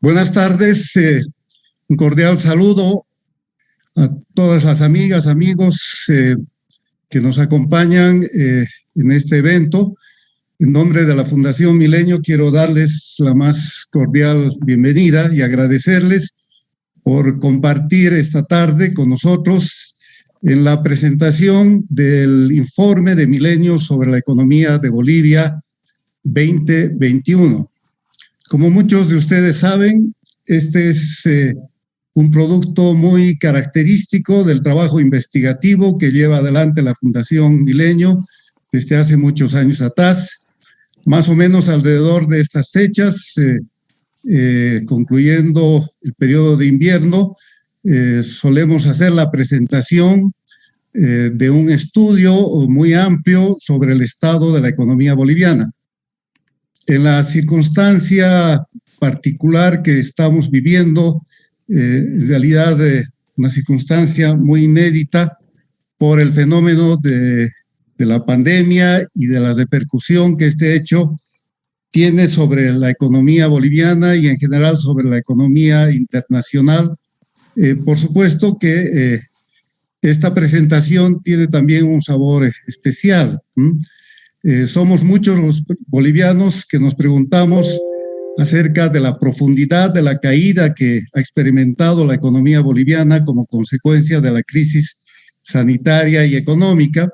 Buenas tardes, un cordial saludo a todas las amigas, amigos que nos acompañan en este evento. En nombre de la Fundación Milenio quiero darles la más cordial bienvenida y agradecerles por compartir esta tarde con nosotros en la presentación del informe de Milenio sobre la economía de Bolivia 2021. Como muchos de ustedes saben, este es un producto muy característico del trabajo investigativo que lleva adelante la Fundación Milenio desde hace muchos años atrás. Más o menos alrededor de estas fechas, concluyendo el periodo de invierno, solemos hacer la presentación de un estudio muy amplio sobre el estado de la economía boliviana. En la circunstancia particular que estamos viviendo, en realidad una circunstancia muy inédita por el fenómeno de la pandemia y de la repercusión que este hecho tiene sobre la economía boliviana y en general sobre la economía internacional. Por supuesto que esta presentación tiene también un sabor especial. Somos muchos los bolivianos que nos preguntamos acerca de la profundidad de la caída que ha experimentado la economía boliviana como consecuencia de la crisis sanitaria y económica,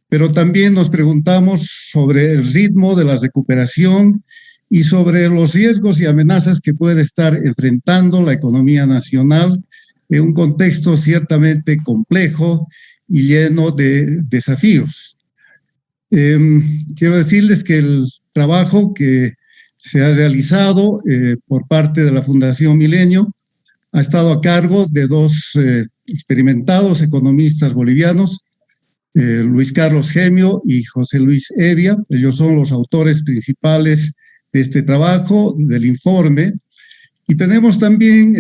pero también nos preguntamos sobre el ritmo de la recuperación y sobre los riesgos y amenazas que puede estar enfrentando la economía nacional en un contexto ciertamente complejo y lleno de desafíos. Quiero decirles que el trabajo que se ha realizado por parte de la Fundación Milenio ha estado a cargo de dos experimentados economistas bolivianos, Luis Carlos Gemio y José Luis Evia. Ellos son los autores principales de este trabajo, del informe. Y tenemos también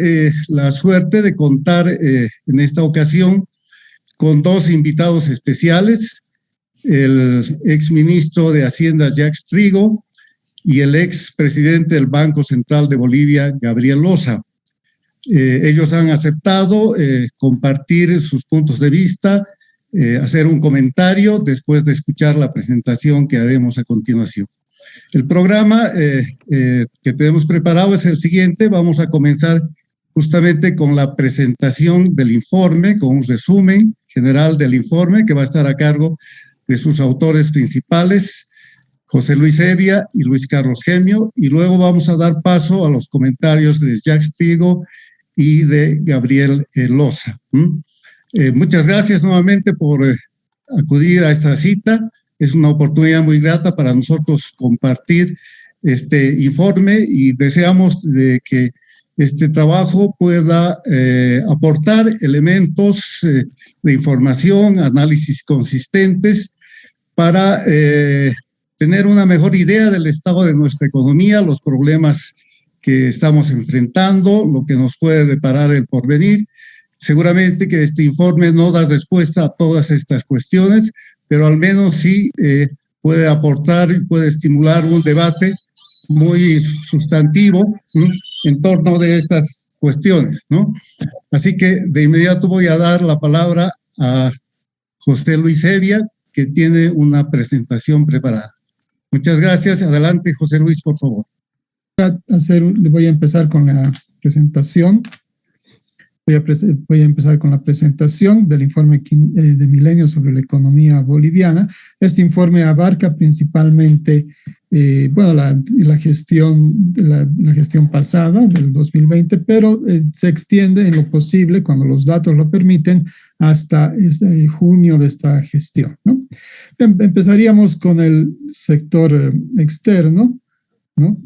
la suerte de contar en esta ocasión con dos invitados especiales, el exministro de Hacienda Jacques Trigo y el expresidente del Banco Central de Bolivia, Gabriel Loza. Ellos han aceptado compartir sus puntos de vista, hacer un comentario después de escuchar la presentación que haremos a continuación. El programa que tenemos preparado es el siguiente. Vamos a comenzar justamente con la presentación del informe, con un resumen general del informe que va a estar a cargo de sus autores principales, José Luis Evia y Luis Carlos Gemio, y luego vamos a dar paso a los comentarios de Jacques Trigo y de Gabriel Loza. Muchas gracias nuevamente por acudir a esta cita. Es una oportunidad muy grata para nosotros compartir este informe y deseamos de que este trabajo pueda aportar elementos de información, análisis consistentes para tener una mejor idea del estado de nuestra economía, los problemas que estamos enfrentando, lo que nos puede deparar el porvenir. Seguramente que este informe no da respuesta a todas estas cuestiones, pero al menos sí puede aportar y puede estimular un debate muy sustantivo en torno de estas cuestiones, ¿no? Así que de inmediato voy a dar la palabra a José Luis Evia, que tiene una presentación preparada. Muchas gracias. Adelante, José Luis, por favor. Voy a empezar con la presentación. Voy a empezar con la presentación del informe de Milenio sobre la economía boliviana. Este informe abarca principalmente la gestión pasada del 2020, pero se extiende en lo posible, cuando los datos lo permiten, hasta junio de esta gestión, ¿no? Empezaríamos con el sector externo, ¿no?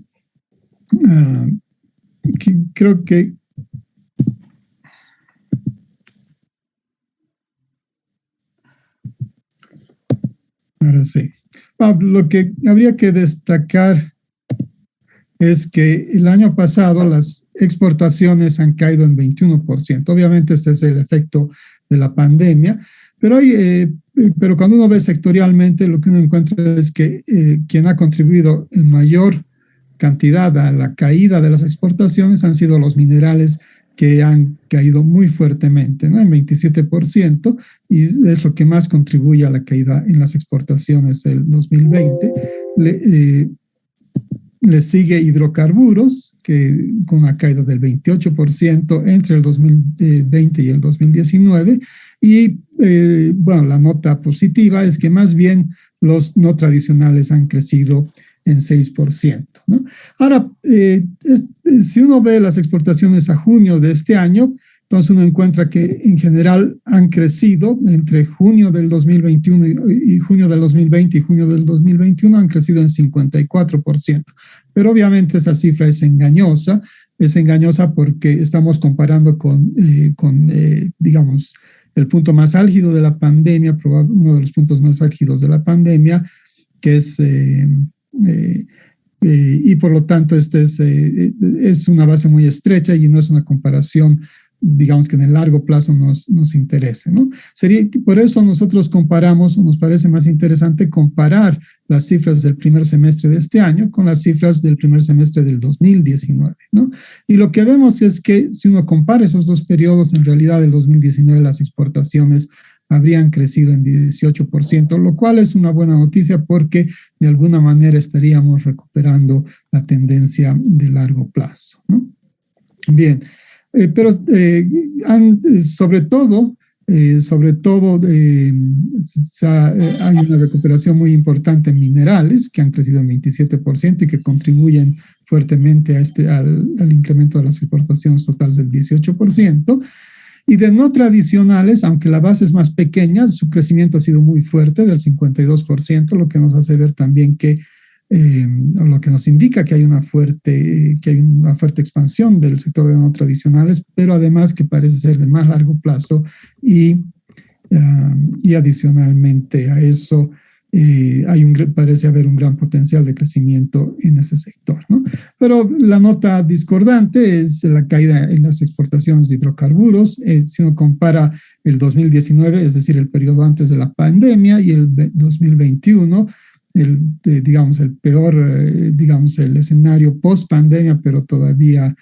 Creo que ahora sí. Lo que habría que destacar es que el año pasado las exportaciones han caído en 21%. Obviamente este es el efecto de la pandemia, pero cuando uno ve sectorialmente, lo que uno encuentra es que quien ha contribuido en mayor cantidad a la caída de las exportaciones han sido los minerales, que han caído muy fuertemente, ¿no? En 27%, y es lo que más contribuye a la caída en las exportaciones del 2020. Le sigue hidrocarburos, que con una caída del 28% entre el 2020 y el 2019. Y bueno, la nota positiva es que más bien los no tradicionales han crecido en 6%, ¿no? Ahora, si uno ve las exportaciones a junio de este año, entonces uno encuentra que en general han crecido entre junio del 2021 y junio del 2020 y junio del 2021, han crecido en 54%. Pero obviamente esa cifra es engañosa porque estamos comparando con digamos, el punto más álgido de la pandemia, uno de los puntos más álgidos de la pandemia, que es... y por lo tanto, es una base muy estrecha y no es una comparación, digamos, que en el largo plazo nos interese, ¿no? Por eso nosotros comparamos, o nos parece más interesante comparar las cifras del primer semestre de este año con las cifras del primer semestre del 2019, ¿no? Y lo que vemos es que si uno compara esos dos periodos, en realidad el 2019 las exportaciones habrían crecido en 18%, lo cual es una buena noticia porque de alguna manera estaríamos recuperando la tendencia de largo plazo, ¿no? Bien, pero sobre todo, hay una recuperación muy importante en minerales, que han crecido en 27% y que contribuyen fuertemente al incremento de las exportaciones totales del 18%. Y de no tradicionales, aunque la base es más pequeña, su crecimiento ha sido muy fuerte, del 52%, lo que nos hace ver también que, lo que nos indica que hay una fuerte expansión del sector de no tradicionales, pero además que parece ser de más largo plazo y adicionalmente a eso, parece haber un gran potencial de crecimiento en ese sector, ¿no? Pero la nota discordante es la caída en las exportaciones de hidrocarburos. Si uno compara el 2019, es decir, el periodo antes de la pandemia, y el 2021, digamos, el peor, digamos, el escenario post pandemia, pero todavía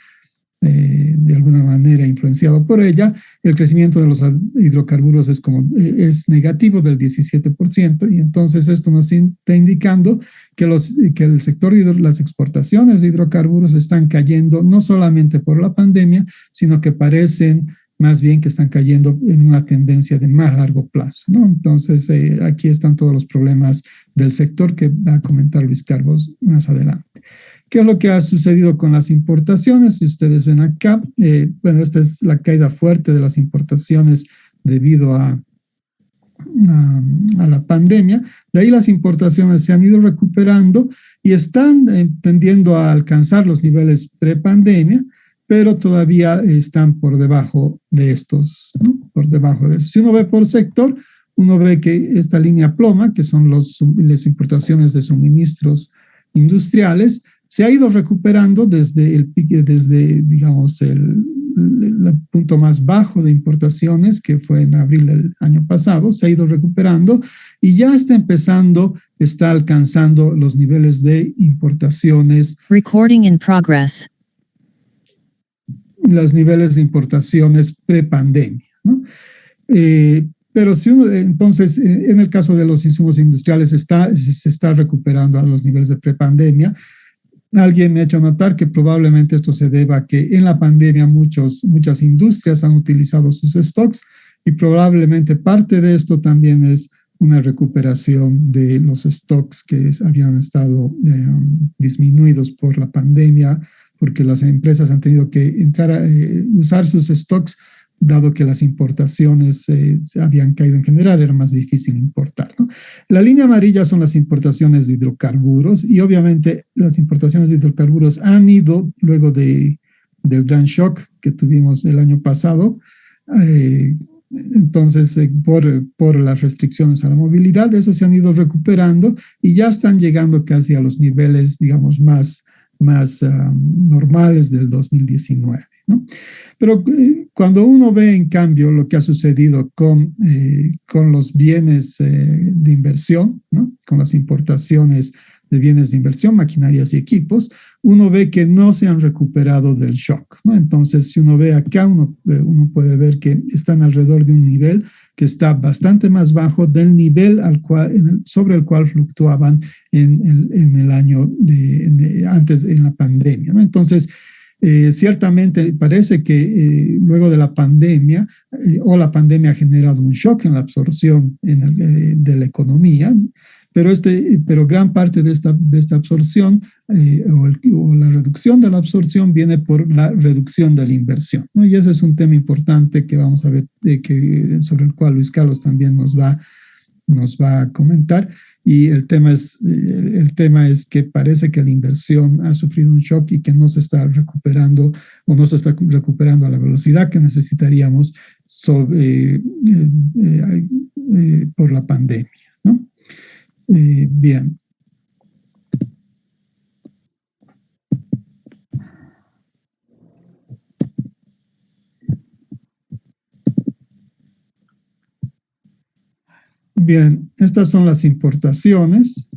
de alguna manera influenciado por ella, el crecimiento de los hidrocarburos es negativo del 17%, y entonces esto nos está indicando que el sector de las exportaciones de hidrocarburos están cayendo no solamente por la pandemia, sino que parecen más bien que están cayendo en una tendencia de más largo plazo, ¿no? Entonces, aquí están todos los problemas del sector que va a comentar Luis Carlos más adelante. ¿Qué es lo que ha sucedido con las importaciones? Si ustedes ven acá, bueno, esta es la caída fuerte de las importaciones debido a la pandemia. De ahí las importaciones se han ido recuperando y están tendiendo a alcanzar los niveles pre-pandemia, pero todavía están por debajo de estos, ¿no? Por debajo de eso. Si uno ve por sector, uno ve que esta línea ploma, que son las importaciones de suministros industriales, se ha ido recuperando desde digamos, el punto más bajo de importaciones, que fue en abril del año pasado, se ha ido recuperando y ya está alcanzando los niveles de importaciones. Recording in progress. Los niveles de importaciones pre-pandemia, ¿no? Pero si uno, entonces, en el caso de los insumos industriales, se está recuperando a los niveles de pre-pandemia. Alguien me ha hecho notar que probablemente esto se deba a que en la pandemia muchas industrias han utilizado sus stocks, y probablemente parte de esto también es una recuperación de los stocks que habían estado disminuidos por la pandemia, porque las empresas han tenido que usar sus stocks, dado que las importaciones se habían caído en general, era más difícil importar, ¿no? La línea amarilla son las importaciones de hidrocarburos, y obviamente las importaciones de hidrocarburos han ido, luego del gran shock que tuvimos el año pasado, entonces por las restricciones a la movilidad, esas se han ido recuperando y ya están llegando casi a los niveles, digamos, más normales del 2019, ¿no? Pero cuando uno ve, en cambio, lo que ha sucedido con los bienes de inversión, ¿no? Con las importaciones de bienes de inversión, maquinarias y equipos, uno ve que no se han recuperado del shock, ¿no? Entonces, si uno ve acá, uno puede ver que están alrededor de un nivel que está bastante más bajo del nivel sobre el cual fluctuaban en el año antes, en la pandemia, ¿no? Entonces, ciertamente parece que luego de la pandemia, o la pandemia ha generado un shock en la absorción de la economía, pero gran parte de esta absorción o la reducción de la absorción viene por la reducción de la inversión, ¿no? Y ese es un tema importante que vamos a ver, sobre el cual Luis Carlos también nos va a comentar. Y el tema es que parece que la inversión ha sufrido un shock y que no se está recuperando o no se está recuperando a la velocidad que necesitaríamos por la pandemia, ¿no? Bien. Bien, estas son las importaciones.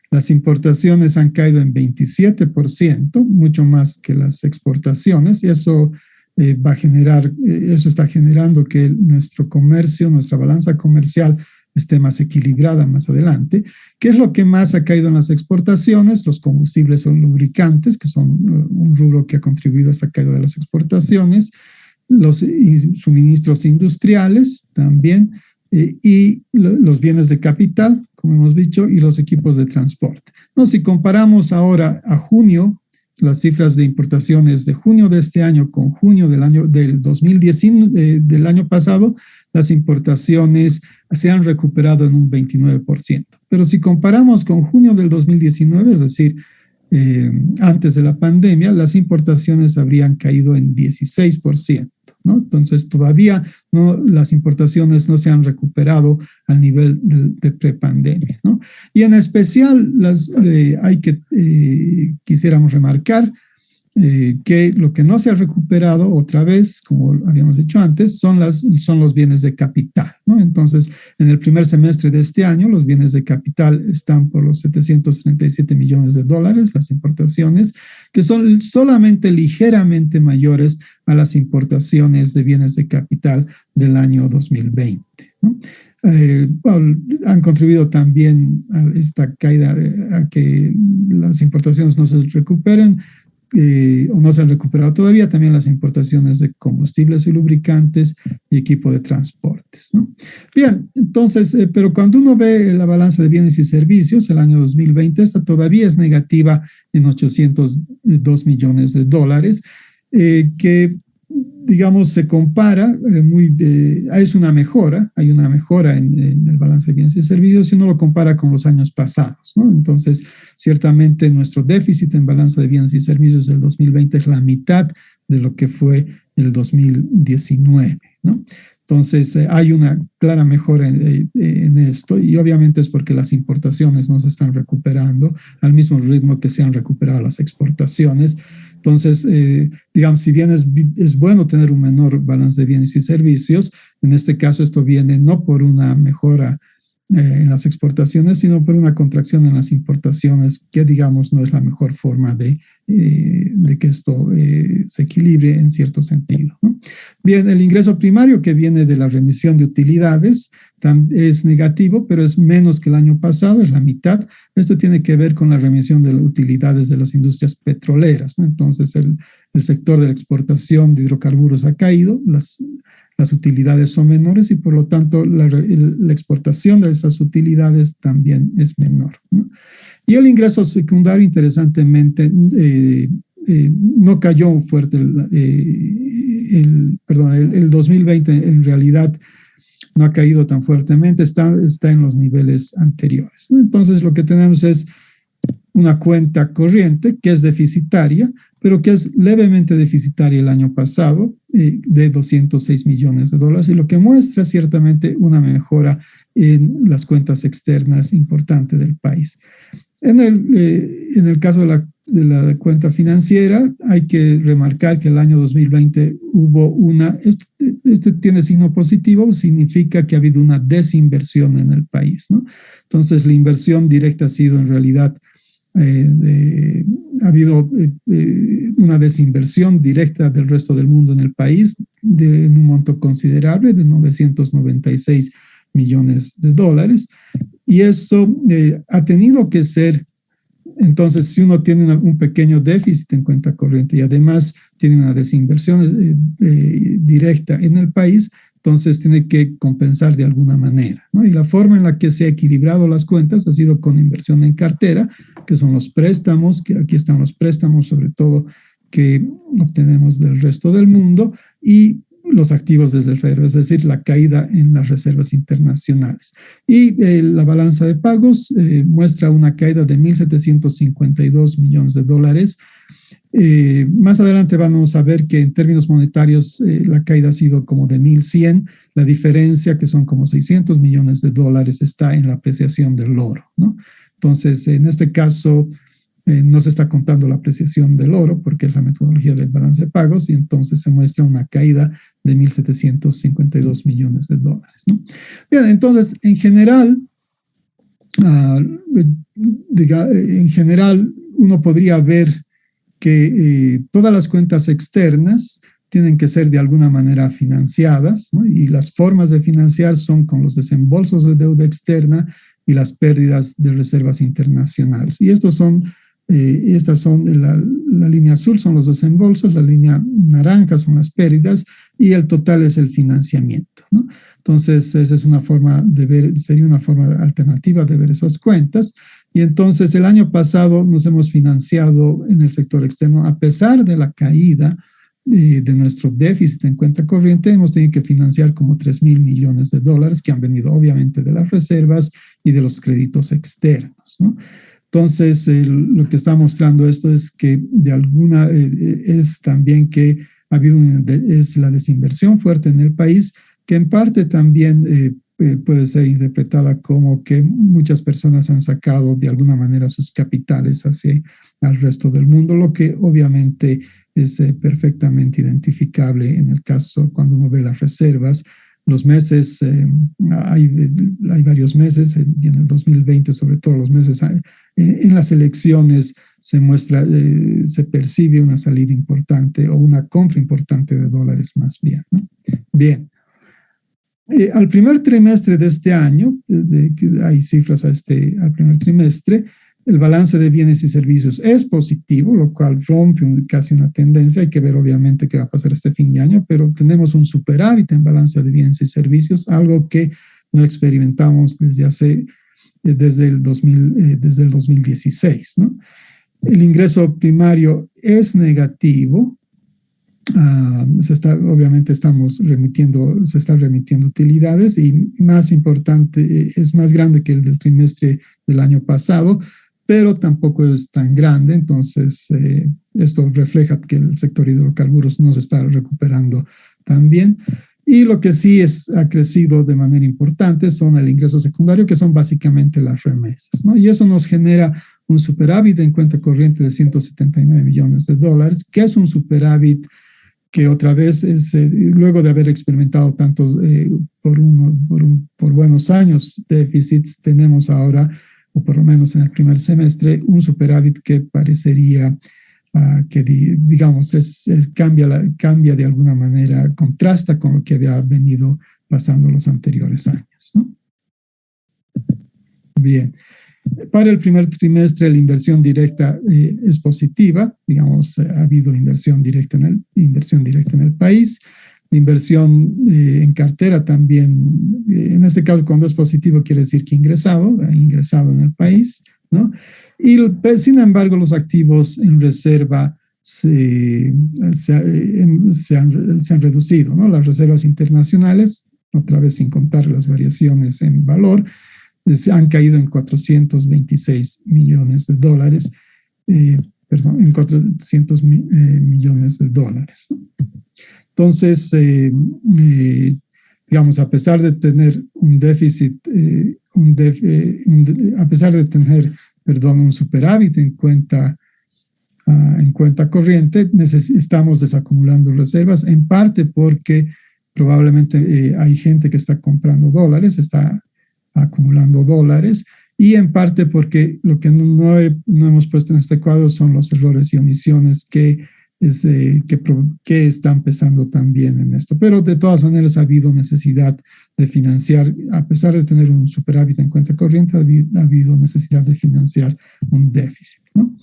Las importaciones han caído en 27%, mucho más que las exportaciones, y eso eso está generando que nuestro comercio, nuestra balanza comercial esté más equilibrada más adelante. ¿Qué es lo que más ha caído en las exportaciones? Los combustibles o lubricantes, que son un rubro que ha contribuido a esta caída de las exportaciones, los suministros industriales también, y los bienes de capital, como hemos dicho, y los equipos de transporte. No, si comparamos ahora a junio, las cifras de importaciones de junio de este año con junio del 2019, del año pasado, las importaciones se han recuperado en un 29%. Pero si comparamos con junio del 2019, es decir, antes de la pandemia, las importaciones habrían caído en 16%, ¿no? Entonces, todavía las importaciones no se han recuperado al nivel de prepandemia, ¿no? Y en especial, quisiéramos remarcar que lo que no se ha recuperado otra vez, como habíamos dicho antes, son los bienes de capital, ¿no? Entonces, en el primer semestre de este año, los bienes de capital están por los 737 millones de dólares, las importaciones, que son solamente ligeramente mayores a las importaciones de bienes de capital del año 2020, ¿no? Han contribuido también a esta caída, a que las importaciones no se recuperen, o no se han recuperado todavía, también las importaciones de combustibles y lubricantes y equipo de transportes, ¿no? Bien, entonces, pero cuando uno ve la balanza de bienes y servicios, el año 2020, esta todavía es negativa en 802 millones de dólares, que, digamos, se compara, es una mejora, hay una mejora en el balance de bienes y servicios si uno lo compara con los años pasados, ¿no? Entonces, ciertamente nuestro déficit en balanza de bienes y servicios del 2020 es la mitad de lo que fue el 2019, ¿no? Entonces, hay una clara mejora en esto, y obviamente es porque las importaciones no se están recuperando al mismo ritmo que se han recuperado las exportaciones. Entonces, digamos, si bien es bueno tener un menor balance de bienes y servicios, en este caso esto viene no por una mejora en las exportaciones, sino por una contracción en las importaciones, que, digamos, no es la mejor forma de que esto se equilibre en cierto sentido, ¿no? Bien, el ingreso primario, que viene de la remisión de utilidades, es negativo, pero es menos que el año pasado, es la mitad. Esto tiene que ver con la remisión de las utilidades de las industrias petroleras, ¿no? Entonces, el sector de la exportación de hidrocarburos ha caído, las utilidades son menores, y por lo tanto la exportación de esas utilidades también es menor, ¿no? Y el ingreso secundario, interesantemente, no cayó fuerte. El 2020 en realidad no ha caído tan fuertemente, está en los niveles anteriores, ¿no? Entonces, lo que tenemos es una cuenta corriente que es deficitaria, pero que es levemente deficitaria el año pasado, de 206 millones de dólares, y lo que muestra ciertamente una mejora en las cuentas externas importante del país. En el caso de la cuenta financiera, hay que remarcar que el año 2020 hubo este tiene signo positivo, significa que ha habido una desinversión en el país, ¿no? Entonces, la inversión directa ha sido en realidad Ha habido una desinversión directa del resto del mundo en el país de un monto considerable de 996 millones de dólares. Y eso ha tenido que ser, entonces, si uno tiene un pequeño déficit en cuenta corriente y además tiene una desinversión directa en el país, entonces tiene que compensar de alguna manera, ¿no? Y la forma en la que se ha equilibrado las cuentas ha sido con inversión en cartera, que son los préstamos, que aquí están los préstamos sobre todo que obtenemos del resto del mundo, y los activos de reserva, es decir, la caída en las reservas internacionales. Y la balanza de pagos muestra una caída de 1.752 millones de dólares. Más adelante vamos a ver que en términos monetarios la caída ha sido como de 1.100. La diferencia, que son como 600 millones de dólares, está en la apreciación del oro, ¿no? Entonces, en este caso, no se está contando la apreciación del oro porque es la metodología del balance de pagos, y entonces se muestra una caída de 1.752 millones de dólares, ¿no? Bien, entonces, en general, uno podría ver que todas las cuentas externas tienen que ser de alguna manera financiadas, ¿no? Y las formas de financiar son con los desembolsos de deuda externa y las pérdidas de reservas internacionales. Y estas son la línea azul son los desembolsos, la línea naranja son las pérdidas y el total es el financiamiento, ¿no? Entonces, esa es una forma de ver, sería una forma alternativa de ver esas cuentas. Y entonces, el año pasado nos hemos financiado en el sector externo, a pesar de la caída de nuestro déficit en cuenta corriente, hemos tenido que financiar como 3.000 millones de dólares que han venido obviamente de las reservas y de los créditos externos, ¿no? Entonces, lo que está mostrando esto es que es también que ha habido es la desinversión fuerte en el país, que en parte también puede ser interpretada como que muchas personas han sacado de alguna manera sus capitales hacia el resto del mundo, lo que obviamente es perfectamente identificable en el caso cuando uno ve las reservas. Los meses, hay varios meses, y en el 2020 sobre todo los meses, en las elecciones se percibe una salida importante o una compra importante de dólares más bien, ¿no? Bien. Al primer trimestre de este año, hay cifras al primer trimestre, el balance de bienes y servicios es positivo, lo cual rompe casi una tendencia. Hay que ver obviamente qué va a pasar este fin de año, pero tenemos un superávit en balance de bienes y servicios, algo que no experimentamos desde el 2016, ¿no? El ingreso primario es negativo. Obviamente se está remitiendo utilidades, y más importante, es más grande que el del trimestre del año pasado, pero tampoco es tan grande. Entonces, esto refleja que el sector hidrocarburos no se está recuperando tan bien. Y lo que sí ha crecido de manera importante son el ingreso secundario, que son básicamente las remesas, ¿no? Y eso nos genera un superávit en cuenta corriente de 179 millones de dólares, que es un superávit que otra vez luego de haber experimentado tantos, por buenos años déficits, tenemos ahora, o por lo menos en el primer semestre, un superávit que parecería que, digamos, cambia de alguna manera, contrasta con lo que había venido pasando los anteriores años, ¿no? Bien. Para el primer trimestre, la inversión directa es positiva. Digamos, ha habido inversión directa en el país. La inversión en cartera también, en este caso, cuando es positivo, quiere decir que ha ingresado en el país, ¿no? Y sin embargo, los activos en reserva se han reducido, ¿no? Las reservas internacionales, otra vez sin contar las variaciones en valor, han caído en 426 millones de dólares, en 400 millones de dólares, ¿no? Entonces, digamos, a pesar de tener un déficit, a pesar de tener, un superávit en cuenta corriente, estamos desacumulando reservas, en parte porque probablemente hay gente que está comprando dólares, está acumulando dólares, y en parte porque lo que no hemos puesto en este cuadro son los errores y omisiones que están pesando también en esto. Pero de todas maneras ha habido necesidad de financiar, a pesar de tener un superávit en cuenta corriente, ha habido necesidad de financiar un déficit, ¿no?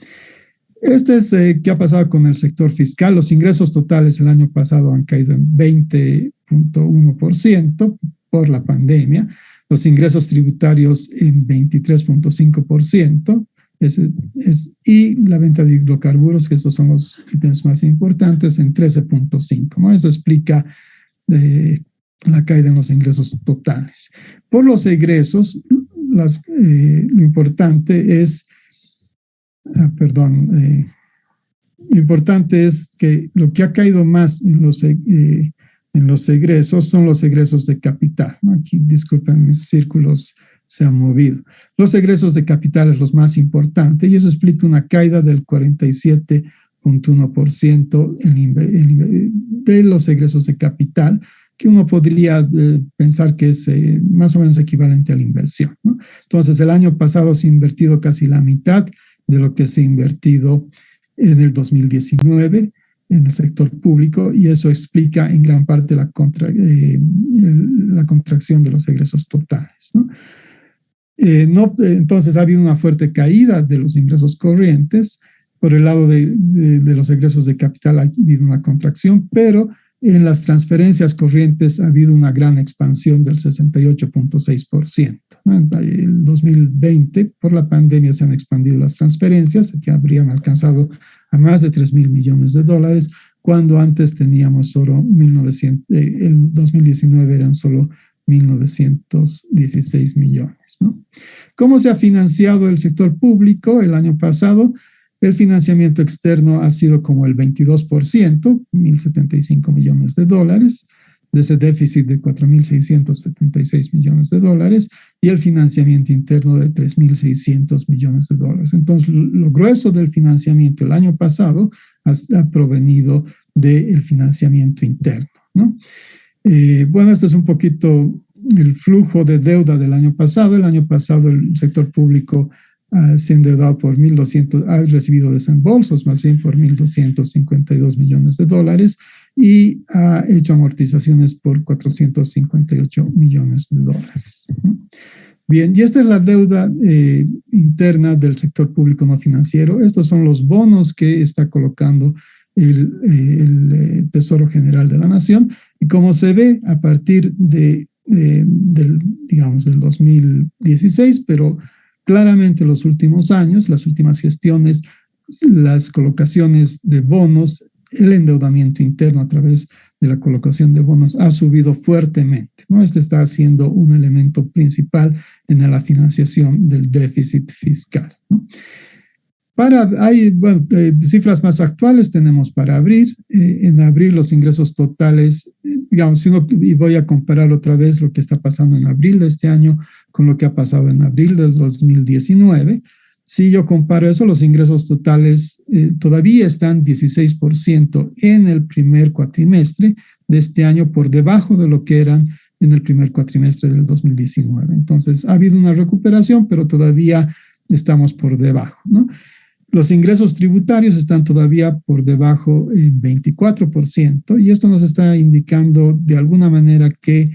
Este es qué ha pasado con el sector fiscal. Los ingresos totales el año pasado han caído en 20.1% por la pandemia. Los ingresos tributarios en 23.5%. Y la venta de hidrocarburos, que estos son los ítems más importantes, en 13.5%, ¿no? Eso explica la caída en los ingresos totales. Por los egresos, lo importante es, lo importante es que lo que ha caído más en los egresos son los egresos de capital, ¿no? Aquí, disculpen, mis círculos se han movido. Los egresos de capital es los más importantes y eso explica una caída del 47.1% de los egresos de capital, que uno podría pensar que es más o menos equivalente a la inversión, ¿no? Entonces, el año pasado se ha invertido casi la mitad de lo que se ha invertido en el 2019 en el sector público, y eso explica en gran parte la contracción de los egresos totales, ¿no? Entonces ha habido una fuerte caída de los ingresos corrientes. Por el lado de los egresos de capital ha habido una contracción, pero en las transferencias corrientes ha habido una gran expansión del 68.6%, ¿no? En el 2020, por la pandemia, se han expandido las transferencias, que habrían alcanzado a más de 3.000 millones de dólares, cuando antes teníamos solo el 2019 eran solo 1.916 millones, ¿no? ¿Cómo se ha financiado el sector público el año pasado? El financiamiento externo ha sido como el 22%, 1.075 millones de dólares, de ese déficit de 4.676 millones de dólares, y el financiamiento interno de 3.600 millones de dólares. Entonces, lo grueso del financiamiento el año pasado ha provenido del financiamiento interno, ¿no? Bueno, este es un poquito el flujo de deuda del año pasado. El año pasado el sector público se ha endeudado por 1.200, ha recibido desembolsos más bien por 1.252 millones de dólares y ha hecho amortizaciones por 458 millones de dólares, ¿no? Bien, y esta es la deuda interna del sector público no financiero. Estos son los bonos que está colocando el Tesoro General de la Nación. Y como se ve, a partir del 2016, pero claramente los últimos años, las últimas gestiones, las colocaciones de bonos, el endeudamiento interno a través de la colocación de bonos ha subido fuertemente, ¿no? Este está siendo un elemento principal en la financiación del déficit fiscal, ¿no? Cifras más actuales tenemos para abril. En abril los ingresos totales, y voy a comparar otra vez lo que está pasando en abril de este año con lo que ha pasado en abril del 2019. Si yo comparo eso, los ingresos totales todavía están 16% en el primer cuatrimestre de este año, por debajo de lo que eran en el primer cuatrimestre del 2019. Entonces, ha habido una recuperación, pero todavía estamos por debajo, ¿no? Los ingresos tributarios están todavía por debajo en 24%, y esto nos está indicando de alguna manera que,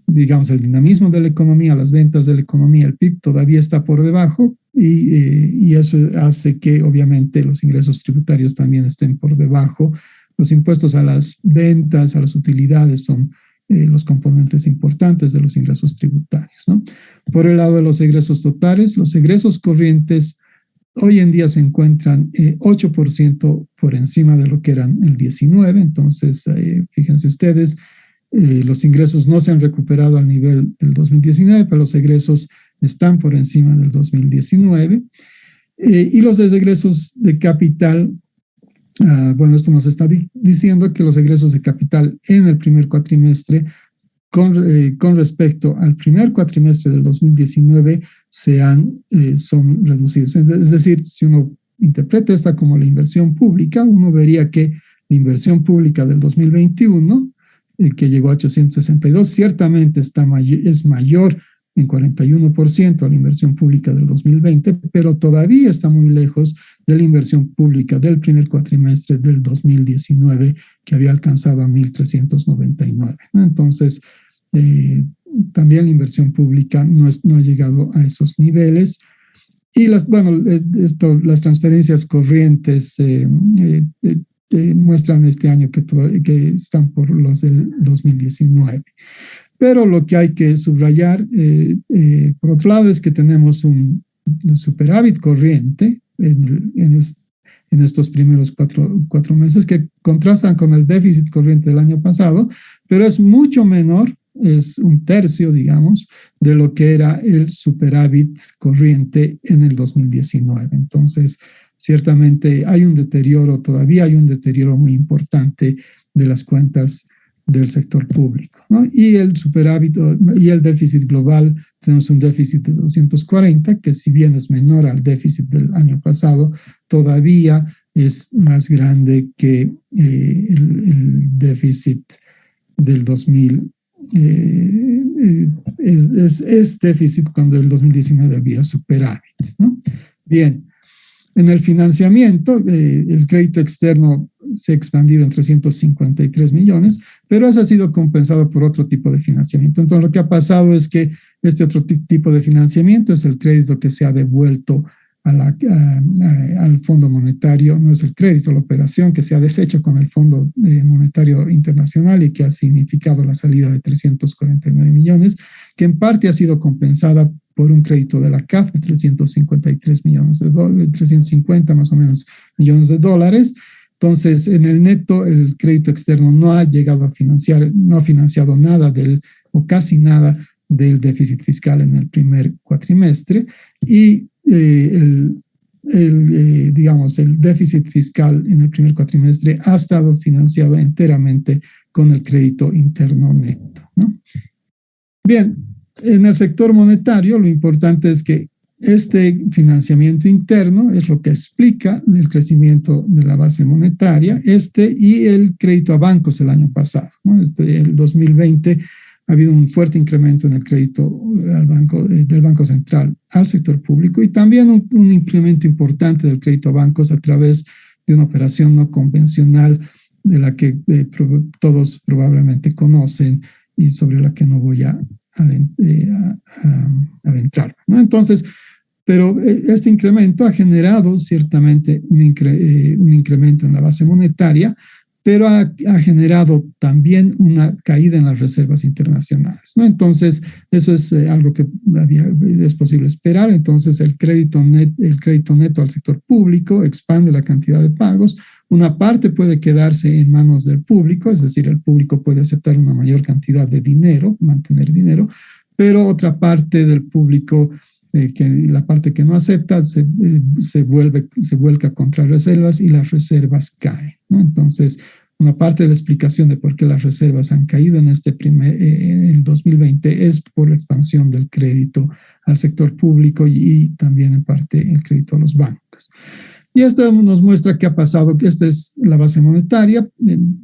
digamos, el dinamismo de la economía, las ventas de la economía, el PIB todavía está por debajo, y eso hace que obviamente los ingresos tributarios también estén por debajo. Los impuestos a las ventas, a las utilidades son los componentes importantes de los ingresos tributarios, ¿no? Por el lado de los egresos totales, los egresos corrientes hoy en día se encuentran 8% por encima de lo que eran el 19. Entonces, fíjense ustedes, los ingresos no se han recuperado al nivel del 2019, pero los egresos están por encima del 2019. Y los egresos de capital, esto nos está diciendo que los egresos de capital en el primer cuatrimestre con respecto al primer cuatrimestre del 2019 son reducidos. Es decir, si uno interpreta esta como la inversión pública, uno vería que la inversión pública del 2021, que llegó a 862, ciertamente es mayor en 41% a la inversión pública del 2020, pero todavía está muy lejos de la inversión pública del primer cuatrimestre del 2019, que había alcanzado a 1.399, ¿no? Entonces, también la inversión pública no ha llegado a esos niveles. Y las transferencias corrientes muestran este año que están por los del 2019. Pero lo que hay que subrayar, por otro lado, es que tenemos un superávit corriente en estos primeros cuatro meses que contrastan con el déficit corriente del año pasado, pero es mucho menor, es un tercio, digamos, de lo que era el superávit corriente en el 2019. Entonces, ciertamente todavía hay un deterioro muy importante de las cuentas del sector público, ¿no? Y el superávit y el déficit global, tenemos un déficit de 240, que si bien es menor al déficit del año pasado, todavía es más grande que el déficit del 2000. Es déficit cuando el 2019 había superávit, ¿no? Bien, en el financiamiento, el crédito externo se ha expandido en 353 millones, pero eso ha sido compensado por otro tipo de financiamiento. Entonces, lo que ha pasado es que este otro tipo de financiamiento es el crédito que se ha devuelto al Fondo Monetario, no es el crédito, la operación que se ha deshecho con el Fondo Monetario Internacional y que ha significado la salida de 349 millones, que en parte ha sido compensada por un crédito de la CAF de 353 millones de dólares, 350 más o menos millones de dólares. Entonces, en el neto, el crédito externo no ha llegado a financiar, no ha financiado nada o casi nada del déficit fiscal en el primer cuatrimestre, y digamos, el déficit fiscal en el primer cuatrimestre ha estado financiado enteramente con el crédito interno neto, ¿no? Bien, en el sector monetario, lo importante es que este financiamiento interno es lo que explica el crecimiento de la base monetaria, y el crédito a bancos el año pasado, ¿no? El 2020 ha habido un fuerte incremento en el crédito del Banco Central al sector público y también un incremento importante del crédito a bancos a través de una operación no convencional de la que todos probablemente conocen y sobre la que no voy a adentrar, ¿no? Entonces, pero este incremento ha generado ciertamente un incremento en la base monetaria, pero ha generado también una caída en las reservas internacionales, ¿no? Entonces, eso es algo que es posible esperar. Entonces, el crédito neto al sector público expande la cantidad de pagos. Una parte puede quedarse en manos del público, es decir, el público puede aceptar una mayor cantidad de dinero, mantener dinero, pero otra parte del público, que la parte que no acepta, se vuelca contra reservas y las reservas caen, ¿no? Entonces, una parte de la explicación de por qué las reservas han caído en el 2020 es por la expansión del crédito al sector público y también en parte el crédito a los bancos. Y esto nos muestra qué ha pasado, que esta es la base monetaria.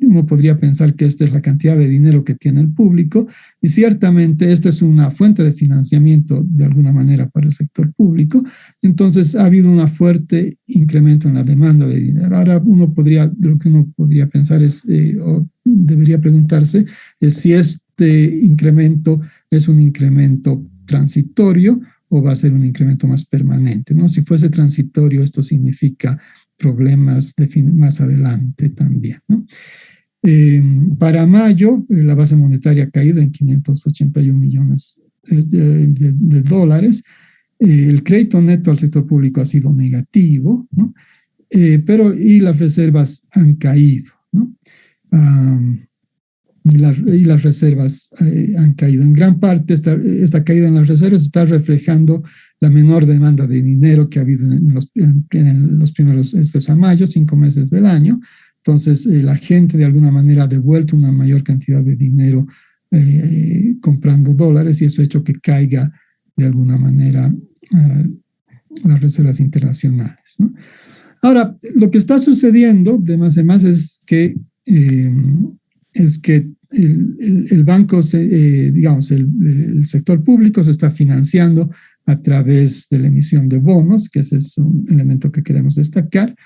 Uno podría pensar que esta es la cantidad de dinero que tiene el público, y ciertamente esta es una fuente de financiamiento de alguna manera para el sector público. Entonces ha habido un fuerte incremento en la demanda de dinero. Ahora lo que uno podría pensar o debería preguntarse es si este incremento es un incremento transitorio o va a ser un incremento más permanente, ¿no? Si fuese transitorio, esto significa problemas más adelante también, ¿no? Para mayo, la base monetaria ha caído en 581 millones de dólares. El crédito neto al sector público ha sido negativo, ¿no? Y las reservas han caído, ¿no? Y las reservas han caído. En gran parte, esta caída en las reservas está reflejando la menor demanda de dinero que ha habido en los primeros, a mayo, 5 meses del año. Entonces, la gente de alguna manera ha devuelto una mayor cantidad de dinero comprando dólares, y eso ha hecho que caiga de alguna manera las reservas internacionales, ¿no? Ahora, lo que está sucediendo de más en más es que el banco, digamos, el sector público se está financiando a través de la emisión de bonos, que ese es un elemento que queremos destacar.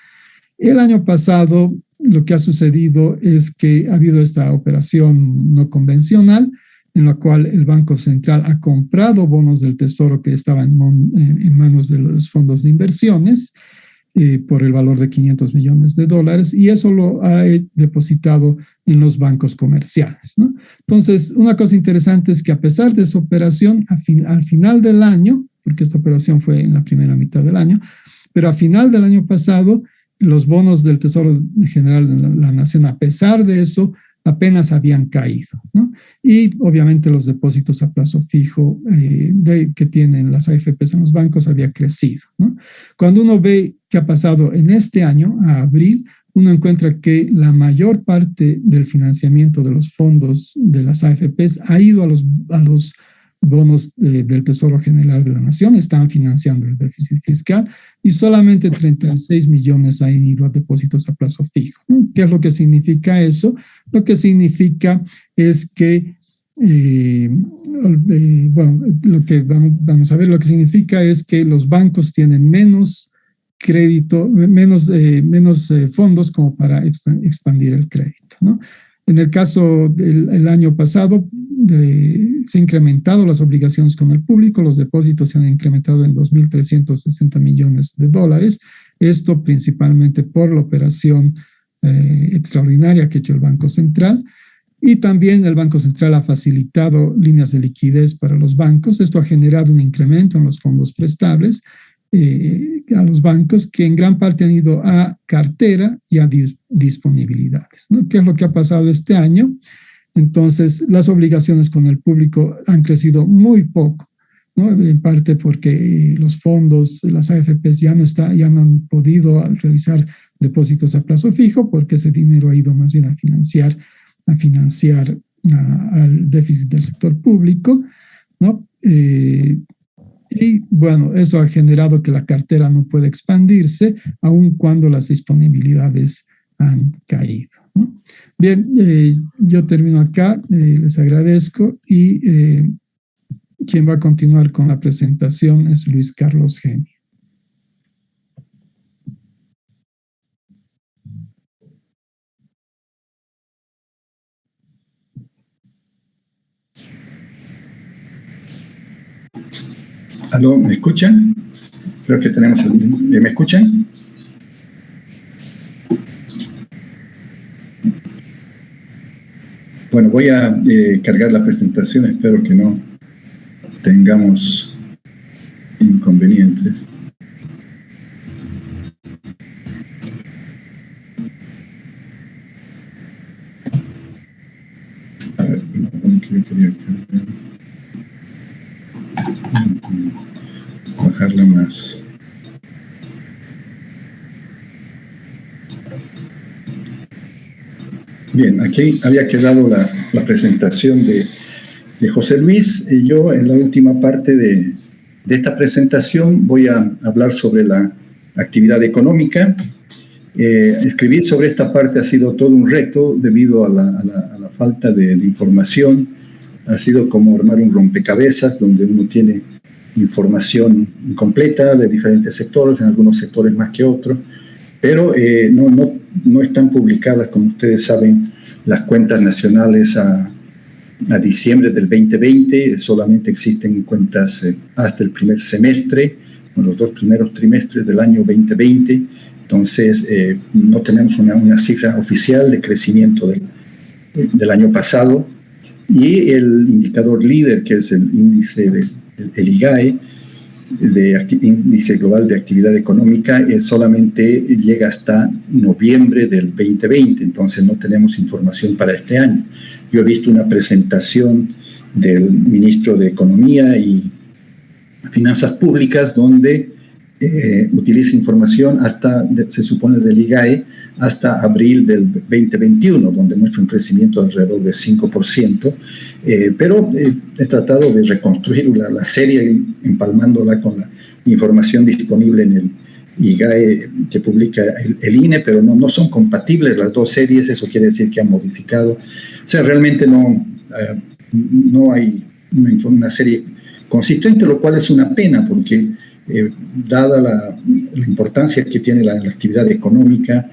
El año pasado lo que ha sucedido es que ha habido esta operación no convencional en la cual el Banco Central ha comprado bonos del Tesoro que estaban en manos de los fondos de inversiones por el valor de $500 millones y eso lo ha depositado en los bancos comerciales, ¿no? Entonces, una cosa interesante es que a pesar de esa operación, al final del año, porque esta operación fue en la primera mitad del año, pero a final del año pasado, los bonos del Tesoro General de la Nación, a pesar de eso, apenas habían caído, ¿no? Y obviamente los depósitos a plazo fijo que tienen las AFPs en los bancos había crecido, ¿no? Cuando uno ve qué ha pasado en este año, a abril, uno encuentra que la mayor parte del financiamiento de los fondos de las AFPs ha ido a los bonos del Tesoro General de la Nación, están financiando el déficit fiscal y solamente 36 millones han ido a depósitos a plazo fijo, ¿no? ¿Qué es lo que significa eso? Lo que significa es que, lo que vamos a ver, lo que significa es que los bancos tienen menos crédito, menos fondos como para expandir el crédito, ¿no? En el caso del año pasado, se han incrementado las obligaciones con el público, los depósitos se han incrementado en $2.360 millones. Esto principalmente por la operación extraordinaria que ha hecho el Banco Central. Y también el Banco Central ha facilitado líneas de liquidez para los bancos. Esto ha generado un incremento en los fondos prestables a los bancos que en gran parte han ido a cartera y a disponibilidades, ¿no? ¿Qué es lo que ha pasado este año? Entonces, las obligaciones con el público han crecido muy poco, ¿no? En parte porque los fondos, las AFPs ya no han podido realizar depósitos a plazo fijo porque ese dinero ha ido más bien a financiar al déficit del sector público, ¿no? Y bueno, eso ha generado que la cartera no pueda expandirse, aun cuando las disponibilidades han caído, ¿no? Bien, yo termino acá, les agradezco y quien va a continuar con la presentación es Luis Carlos Geni. ¿Aló? ¿Me escuchan? Creo que tenemos ¿me escuchan? Bueno, voy a cargar la presentación, espero que no tengamos inconvenientes. A ver, ¿qué quería cargar? Bajarla más. Bien, aquí había quedado la presentación de José Luis. Y yo en la última parte de esta presentación voy a hablar sobre la actividad económica. Escribir sobre esta parte ha sido todo un reto debido a la falta de información. Ha sido como armar un rompecabezas donde uno tiene información incompleta de diferentes sectores, en algunos sectores más que otros, pero no están publicadas, como ustedes saben, las cuentas nacionales a diciembre del 2020, solamente existen cuentas hasta el primer semestre, los 2 primeros trimestres del año 2020, entonces no tenemos una cifra oficial de crecimiento del año pasado, y el indicador líder, que es el índice el IGAE, Índice Global de Actividad Económica, solamente llega hasta noviembre del 2020, entonces no tenemos información para este año. Yo he visto una presentación del ministro de Economía y Finanzas Públicas donde utiliza información se supone del IGAE, hasta abril del 2021, donde muestra un crecimiento de alrededor de 5%, pero he tratado de reconstruir la serie empalmándola con la información disponible en el IGAE que publica el INE, pero no son compatibles las dos series. Eso quiere decir que han modificado sea, realmente no hay una serie consistente, lo cual es una pena porque dada la importancia que tiene la actividad económica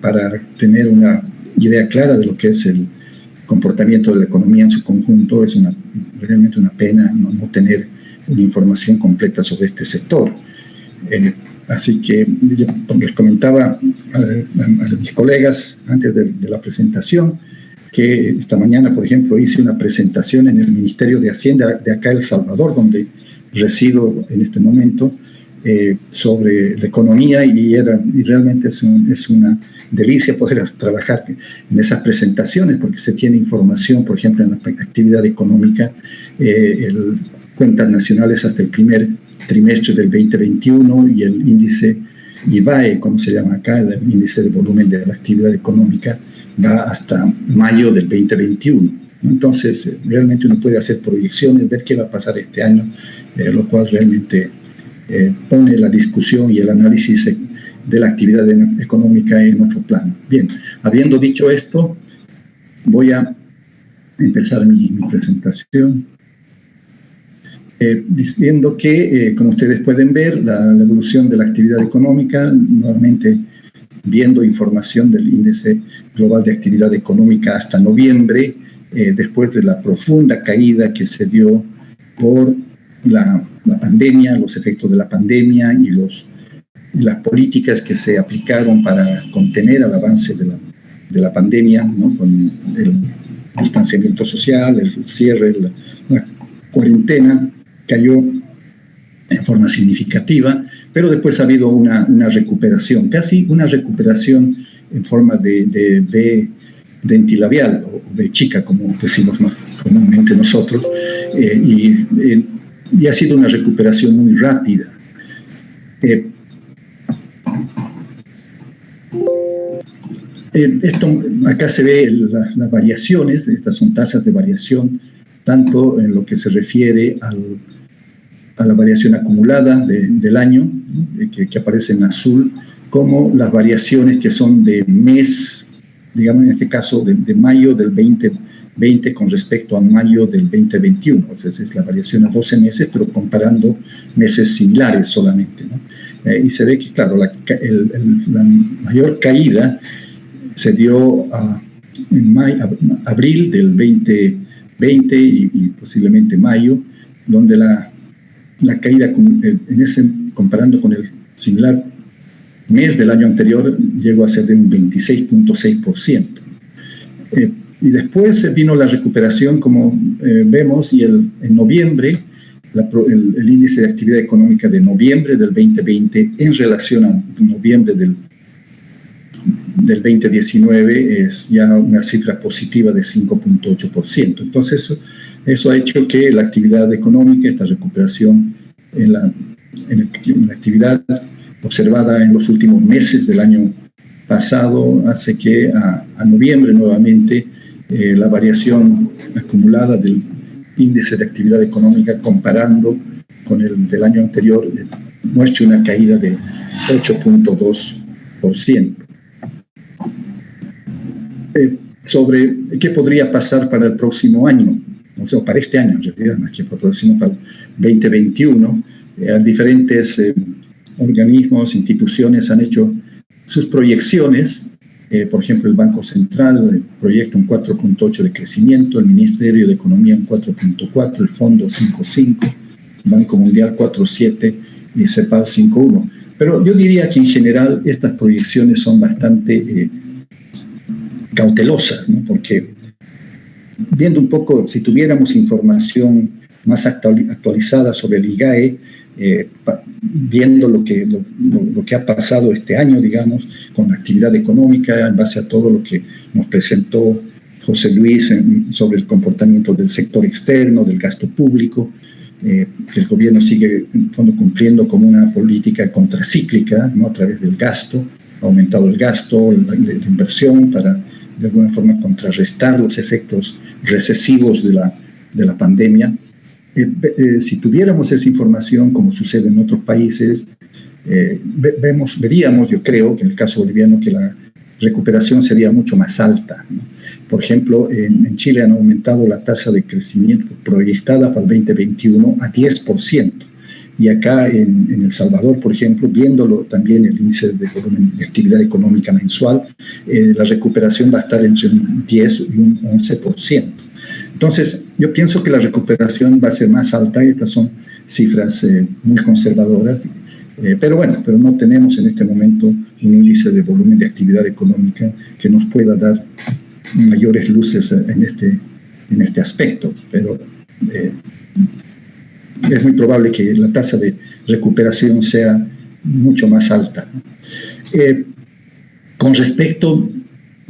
para tener una idea clara de lo que es el comportamiento de la economía en su conjunto, es realmente una pena no tener una información completa sobre este sector. Así que yo les comentaba a mis colegas antes de la presentación que esta mañana, por ejemplo, hice una presentación en el Ministerio de Hacienda de acá El Salvador, donde resido en este momento, sobre la economía y realmente es una delicia poder trabajar en esas presentaciones porque se tiene información, por ejemplo, en la actividad económica, cuentas nacionales hasta el primer trimestre del 2021 y el índice IVAE, como se llama acá, el índice de volumen de la actividad económica, va hasta mayo del 2021. Entonces, realmente uno puede hacer proyecciones, ver qué va a pasar este año, lo cual realmente pone la discusión y el análisis de la actividad económica en otro plano. Bien, habiendo dicho esto, voy a empezar mi presentación. Diciendo que, como ustedes pueden ver, la evolución de la actividad económica, nuevamente viendo información del Índice Global de Actividad Económica hasta noviembre, después de la profunda caída que se dio por la pandemia, los efectos de la pandemia y las políticas que se aplicaron para contener el avance de la pandemia, ¿no? Con el distanciamiento social, el cierre, la cuarentena, cayó en forma significativa, pero después ha habido una recuperación, casi una recuperación en forma de dentilabial o de chica, como decimos comúnmente nosotros, y ha sido una recuperación muy rápida. Acá se ve las variaciones, estas son tasas de variación, tanto en lo que se refiere a la variación acumulada del año, que aparece en azul, como las variaciones que son de mes, digamos en este caso de mayo del 2020 con respecto a mayo del 2021. O sea, es la variación a 12 meses, pero comparando meses similares solamente, ¿no? Y se ve que, claro, la mayor caída se dio en abril del 2020 y posiblemente mayo, donde la caída comparando con el similar mes del año anterior llegó a ser de un 26.6%. Y después vino la recuperación, como vemos, y en noviembre, el índice de actividad económica de noviembre del 2020 en relación a noviembre del 2019 es ya una cifra positiva de 5.8%. Entonces, eso ha hecho que la actividad económica, esta recuperación en la actividad observada en los últimos meses del año pasado, hace que a noviembre nuevamente la variación acumulada del índice de actividad económica comparando con el del año anterior muestre una caída de 8.2%. Sobre qué podría pasar para el próximo año, o sea, para este año en realidad, más que para el próximo, para el 2021, diferentes organismos, instituciones han hecho sus proyecciones. Por ejemplo, el Banco Central proyecta un 4.8 de crecimiento, el Ministerio de Economía un 4.4, el Fondo 5.5, el Banco Mundial 4.7 y CEPAL 5.1. Pero yo diría que en general estas proyecciones son bastante cautelosas, ¿no? Porque viendo un poco, si tuviéramos información más actualizada sobre el IGAE, viendo lo que ha pasado este año, digamos, con la actividad económica, en base a todo lo que nos presentó José Luis sobre el comportamiento del sector externo, del gasto público, que el gobierno sigue en fondo cumpliendo como una política contracíclica, ¿no? A través del gasto, ha aumentado el gasto, la inversión para de alguna forma contrarrestar los efectos recesivos de la pandemia. Si tuviéramos esa información, como sucede en otros países, veríamos, yo creo, que en el caso boliviano, que recuperación sería mucho más alta, ¿no? Por ejemplo, en Chile han aumentado la tasa de crecimiento proyectada para el 2021 a 10%. Y acá en El Salvador, por ejemplo, viéndolo también el índice de volumen de actividad económica mensual, la recuperación va a estar entre un 10 y un 11%. Entonces, yo pienso que la recuperación va a ser más alta, y estas son cifras muy conservadoras, pero no tenemos en este momento un índice de volumen de actividad económica que nos pueda dar mayores luces en este aspecto, pero es muy probable que la tasa de recuperación sea mucho más alta. Con respecto,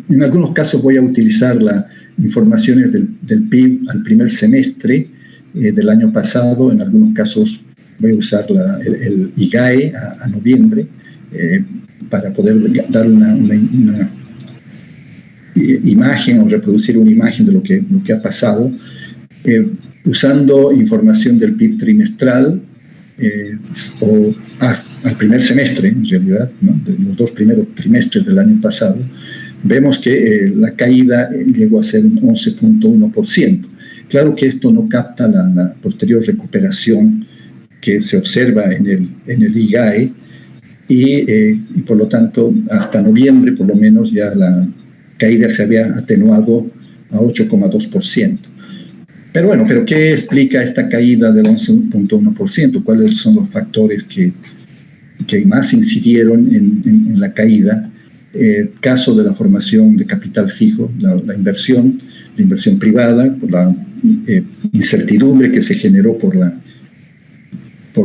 en algunos casos voy a utilizar las informaciones del PIB al primer semestre del año pasado, en algunos casos voy a usar el IGAE a noviembre para poder dar una imagen o reproducir una imagen de lo que ha pasado, usando información del PIB trimestral o al primer semestre, en realidad, ¿no? De los 2 primeros trimestres del año pasado, vemos que la caída llegó a ser un 11.1%. Claro que esto no capta la posterior recuperación que se observa en el IGAE y por lo tanto hasta noviembre por lo menos ya la caída se había atenuado a 8,2%. Pero ¿qué explica esta caída del 11.1%? ¿Cuáles son los factores que más incidieron en la caída? Caso de la formación de capital fijo, la inversión privada, por la incertidumbre que se generó por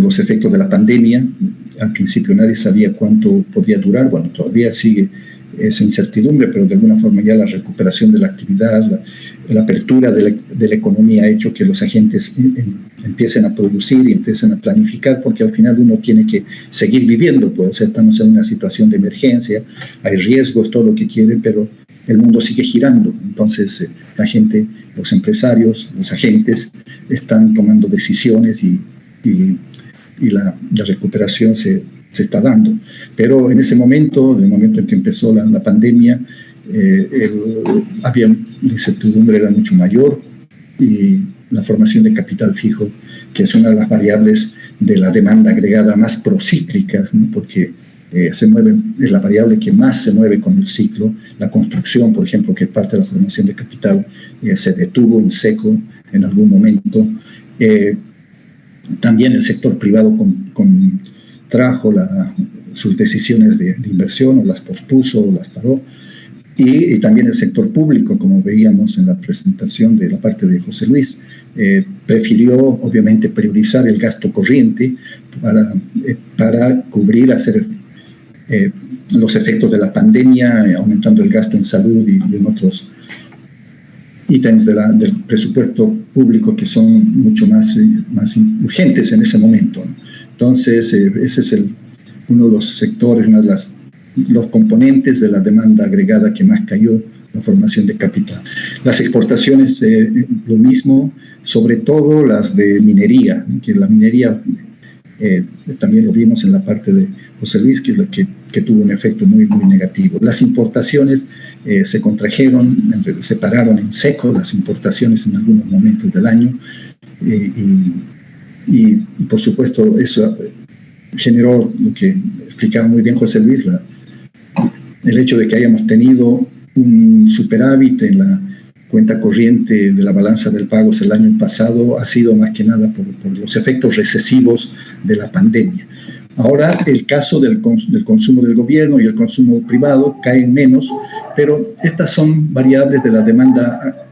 los efectos de la pandemia. Al principio nadie sabía cuánto podía durar. Bueno, todavía sigue esa incertidumbre, pero de alguna forma ya la recuperación de la actividad, la apertura de la economía ha hecho que los agentes empiecen a producir y empiecen a planificar, porque al final uno tiene que seguir viviendo, pues, o sea, estamos en una situación de emergencia, hay riesgos, todo lo que quiere, pero el mundo sigue girando. Entonces la gente, los empresarios, los agentes están tomando decisiones y la recuperación se está dando. Pero en ese momento, en el momento en que empezó la pandemia, había la incertidumbre era mucho mayor y la formación de capital fijo, que es una de las variables de la demanda agregada más procíclicas, ¿no? Porque es la variable que más se mueve con el ciclo. La construcción, por ejemplo, que es parte de la formación de capital, se detuvo en seco en algún momento. También el sector privado trajo sus decisiones de inversión, o las pospuso o las paró, y también el sector público, como veíamos en la presentación de la parte de José Luis, prefirió obviamente priorizar el gasto corriente para cubrir, hacer los efectos de la pandemia, aumentando el gasto en salud y en otros ítems del presupuesto público que son mucho más urgentes en ese momento, ¿no? Entonces, ese es uno de los sectores, uno de los componentes de la demanda agregada que más cayó, la formación de capital. Las exportaciones, lo mismo, sobre todo las de minería, que la minería también lo vimos en la parte de José Luis, que tuvo un efecto muy, muy negativo. Las importaciones se contrajeron, se pararon en seco las importaciones en algunos momentos del año, y por supuesto eso generó lo que explicaba muy bien José Luis, el hecho de que hayamos tenido un superávit en la cuenta corriente de la balanza de pagos el año pasado ha sido más que nada por los efectos recesivos de la pandemia. Ahora el caso del consumo del gobierno y el consumo privado caen menos, pero estas son variables de la demanda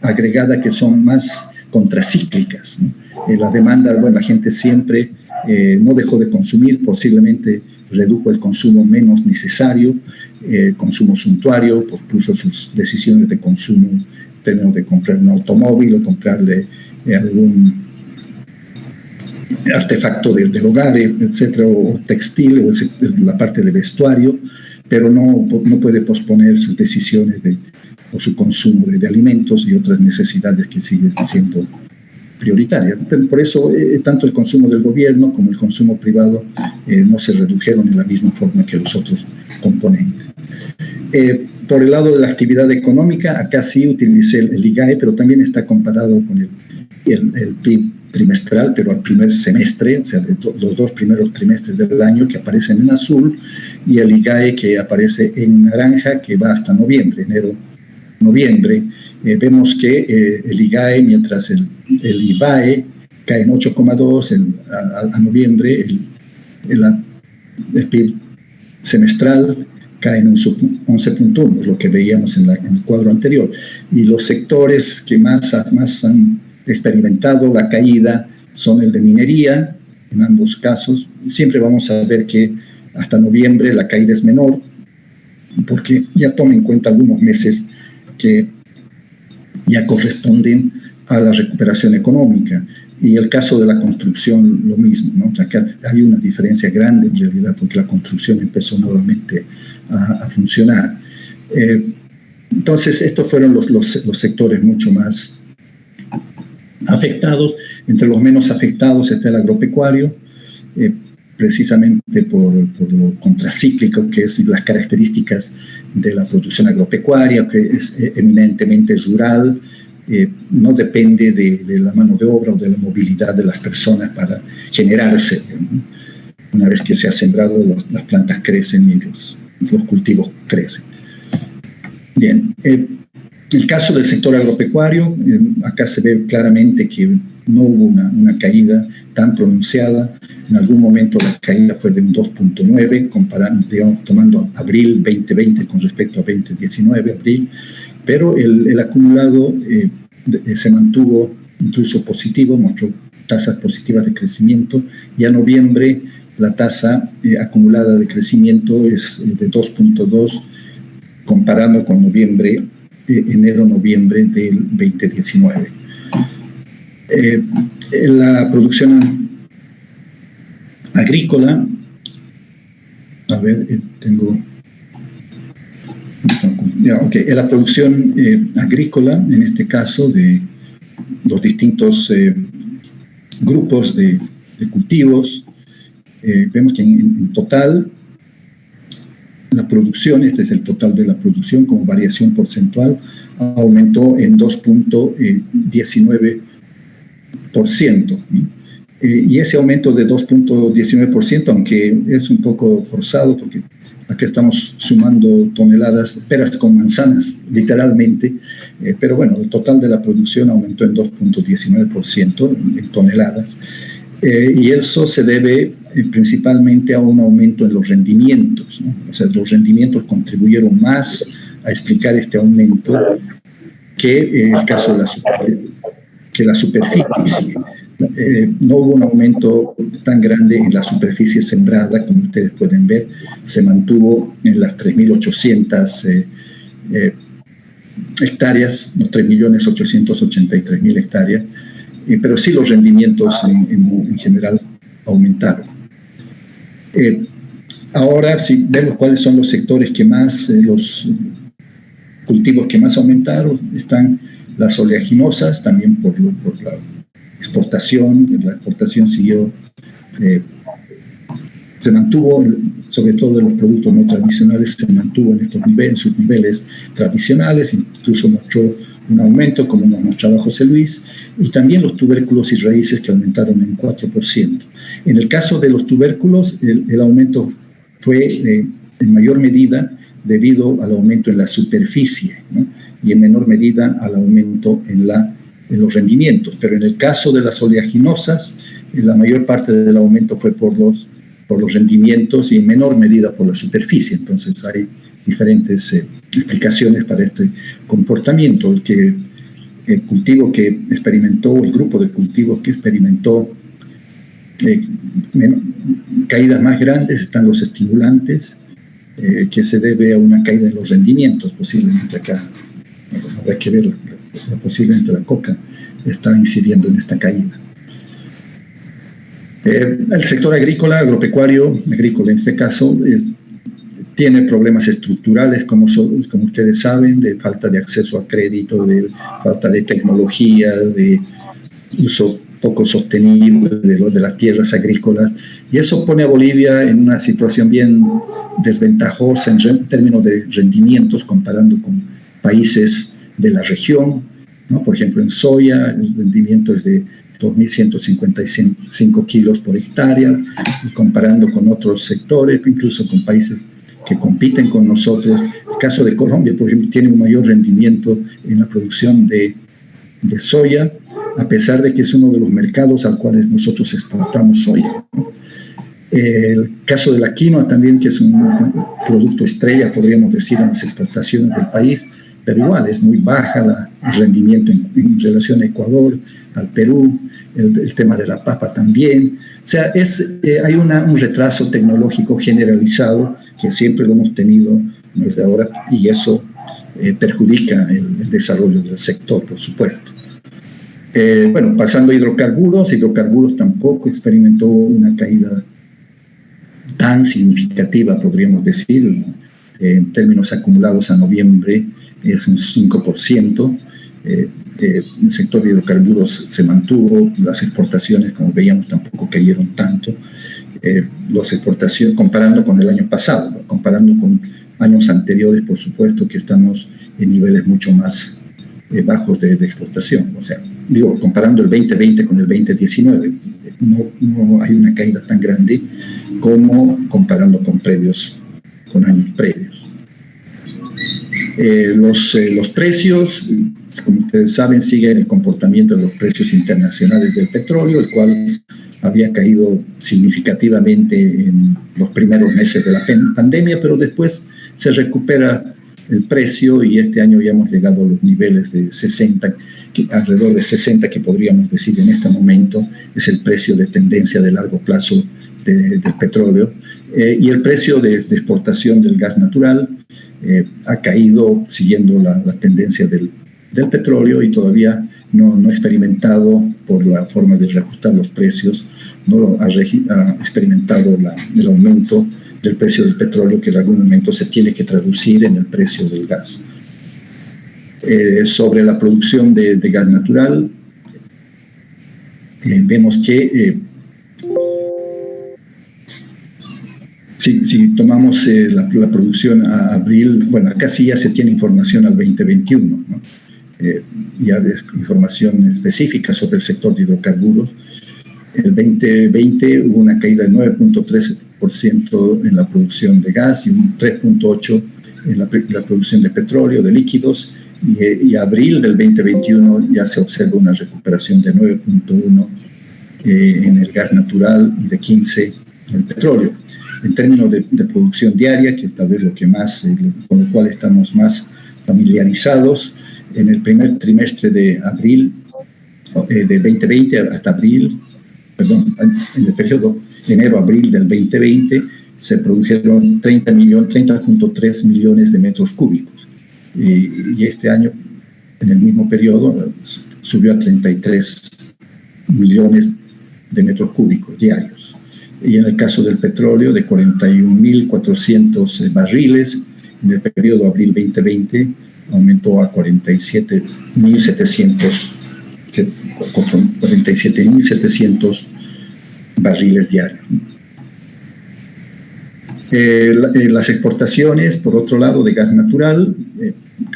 agregada que son más contracíclicas, ¿no? La demanda, bueno, la gente siempre no dejó de consumir, posiblemente redujo el consumo menos necesario, consumo suntuario, pospuso sus decisiones de consumo en términos de comprar un automóvil o comprarle algún artefacto del hogar, etcétera, o textil, o la parte de vestuario, pero no puede posponer sus decisiones o su consumo de alimentos y otras necesidades que siguen siendo prioritarias. Por eso, tanto el consumo del gobierno como el consumo privado no se redujeron en la misma forma que los otros componentes. Por el lado de la actividad económica, acá sí utilicé el IGAE, pero también está comparado con el PIB trimestral, pero al primer semestre, o sea, los 2 primeros trimestres del año que aparecen en azul, y el IGAE que aparece en naranja, que va hasta noviembre, enero-noviembre. Vemos que el IGAE, mientras el IBAE cae en 8,2 a noviembre, el PIB semestral cae en un 11,1, lo que veíamos en el cuadro anterior. Y los sectores que más han experimentado la caída son el de minería, en ambos casos. Siempre vamos a ver que hasta noviembre la caída es menor, porque ya toma en cuenta algunos meses que ya corresponden a la recuperación económica. Y el caso de la construcción, lo mismo, ¿no? Acá hay una diferencia grande en realidad, porque la construcción empezó nuevamente a funcionar. Entonces, estos fueron los sectores mucho más afectados. Entre los menos afectados está el agropecuario, precisamente por lo contracíclico que es las características de la producción agropecuaria, que es eminentemente rural, no depende de la mano de obra o de la movilidad de las personas para generarse. Una vez que se ha sembrado, las plantas crecen y los cultivos crecen. Bien, el caso del sector agropecuario, acá se ve claramente que no hubo una caída tan pronunciada. En algún momento la caída fue de un 2,9, comparando, digamos, tomando abril 2020 con respecto a 2019, abril, pero el acumulado se mantuvo incluso positivo, mostró tasas positivas de crecimiento, y a noviembre la tasa acumulada de crecimiento es de 2,2, comparando con enero-noviembre del 2019. La producción agrícola, a ver, la producción agrícola, en este caso, de los distintos grupos de cultivos, vemos que en total la producción, este es el total de la producción como variación porcentual, aumentó en 2,19%. Y ese aumento de 2,19%, aunque es un poco forzado, porque acá estamos sumando toneladas, peras con manzanas, literalmente, pero bueno, el total de la producción aumentó en 2,19% en toneladas, y eso se debe principalmente a un aumento en los rendimientos, ¿no? O sea, los rendimientos contribuyeron más a explicar este aumento que el caso de la superficie. No hubo un aumento tan grande en la superficie sembrada, como ustedes pueden ver, se mantuvo en las 3.800 hectáreas, los 3.883.000 hectáreas, pero sí los rendimientos en general aumentaron. Ahora, si vemos cuáles son los sectores que más, los cultivos que más aumentaron, están las oleaginosas, también por la exportación. La exportación siguió, se mantuvo, sobre todo de los productos no tradicionales, se mantuvo en estos niveles, en sus niveles tradicionales, incluso mostró un aumento, como nos mostraba José Luis, y también los tubérculos y raíces, que aumentaron en 4%. En el caso de los tubérculos, el aumento fue en mayor medida debido al aumento en la superficie, ¿no? Y en menor medida al aumento en los rendimientos. Pero en el caso de las oleaginosas, la mayor parte del aumento fue por los rendimientos y en menor medida por la superficie. Entonces hay diferentes explicaciones para este comportamiento. El cultivo que experimentó, el grupo de cultivos que experimentó caídas más grandes están los estimulantes, que se debe a una caída en los rendimientos, posiblemente acá. Habrá que ver, posiblemente la coca está incidiendo en esta caída. El sector agropecuario, en este caso, tiene problemas estructurales, como ustedes saben, de falta de acceso a crédito, de falta de tecnología, de uso poco sostenible de las tierras agrícolas, y eso pone a Bolivia en una situación bien desventajosa en términos de rendimientos comparando con países de la región, ¿no? Por ejemplo, en soya el rendimiento es de 2.155 kilos por hectárea, y comparando con otros sectores, incluso con países que compiten con nosotros. El caso de Colombia, por ejemplo, tiene un mayor rendimiento en la producción de soya, a pesar de que es uno de los mercados al cual nosotros exportamos soya. El caso de la quinoa también, que es un producto estrella, podríamos decir, en las exportaciones del país, pero igual es muy baja el rendimiento en relación a Ecuador, al Perú, el tema de la papa también. O sea, hay un retraso tecnológico generalizado que siempre lo hemos tenido desde ahora, y eso perjudica el desarrollo del sector, por supuesto. Bueno, pasando a hidrocarburos tampoco experimentó una caída tan significativa, podríamos decir. En términos acumulados a noviembre es un 5%. El sector de hidrocarburos se mantuvo, las exportaciones, como veíamos, tampoco cayeron tanto. Las exportaciones, comparando con el año pasado, ¿no? Comparando con años anteriores, por supuesto que estamos en niveles mucho más bajos de exportación. O sea, comparando el 2020 con el 2019, no hay una caída tan grande como comparando con años previos. Los precios, como ustedes saben, siguen el comportamiento de los precios internacionales del petróleo, el cual había caído significativamente en los primeros meses de la pandemia, pero después se recupera el precio, y este año ya hemos llegado a los niveles de 60, alrededor de 60, que podríamos decir en este momento es el precio de tendencia de largo plazo del petróleo. Y el precio de exportación del gas natural ha caído siguiendo la tendencia del petróleo, y todavía no ha experimentado, por la forma de reajustar los precios, no ha experimentado el aumento del precio del petróleo, que en algún momento se tiene que traducir en el precio del gas. Sobre la producción de gas natural, vemos que si tomamos la producción a abril, bueno, acá sí ya se tiene información al 2021, ¿no? Ya es información específica sobre el sector de hidrocarburos. El 2020 hubo una caída de 9.3% en la producción de gas y un 3.8% en la producción de petróleo, de líquidos, y abril del 2021 ya se observa una recuperación de 9.1% en el gas natural y de 15% en el petróleo. En términos de producción diaria, que es tal vez lo que más, con lo cual estamos más familiarizados, en el primer trimestre de abril, de 2020 hasta abril, en el periodo enero-abril del 2020, se produjeron 30.3 millones de metros cúbicos. Y este año, en el mismo periodo, subió a 33 millones de metros cúbicos diarios. Y en el caso del petróleo, de 41.400 barriles, en el periodo abril 2020, aumentó a 47.700 barriles diarios. Las exportaciones, por otro lado, de gas natural,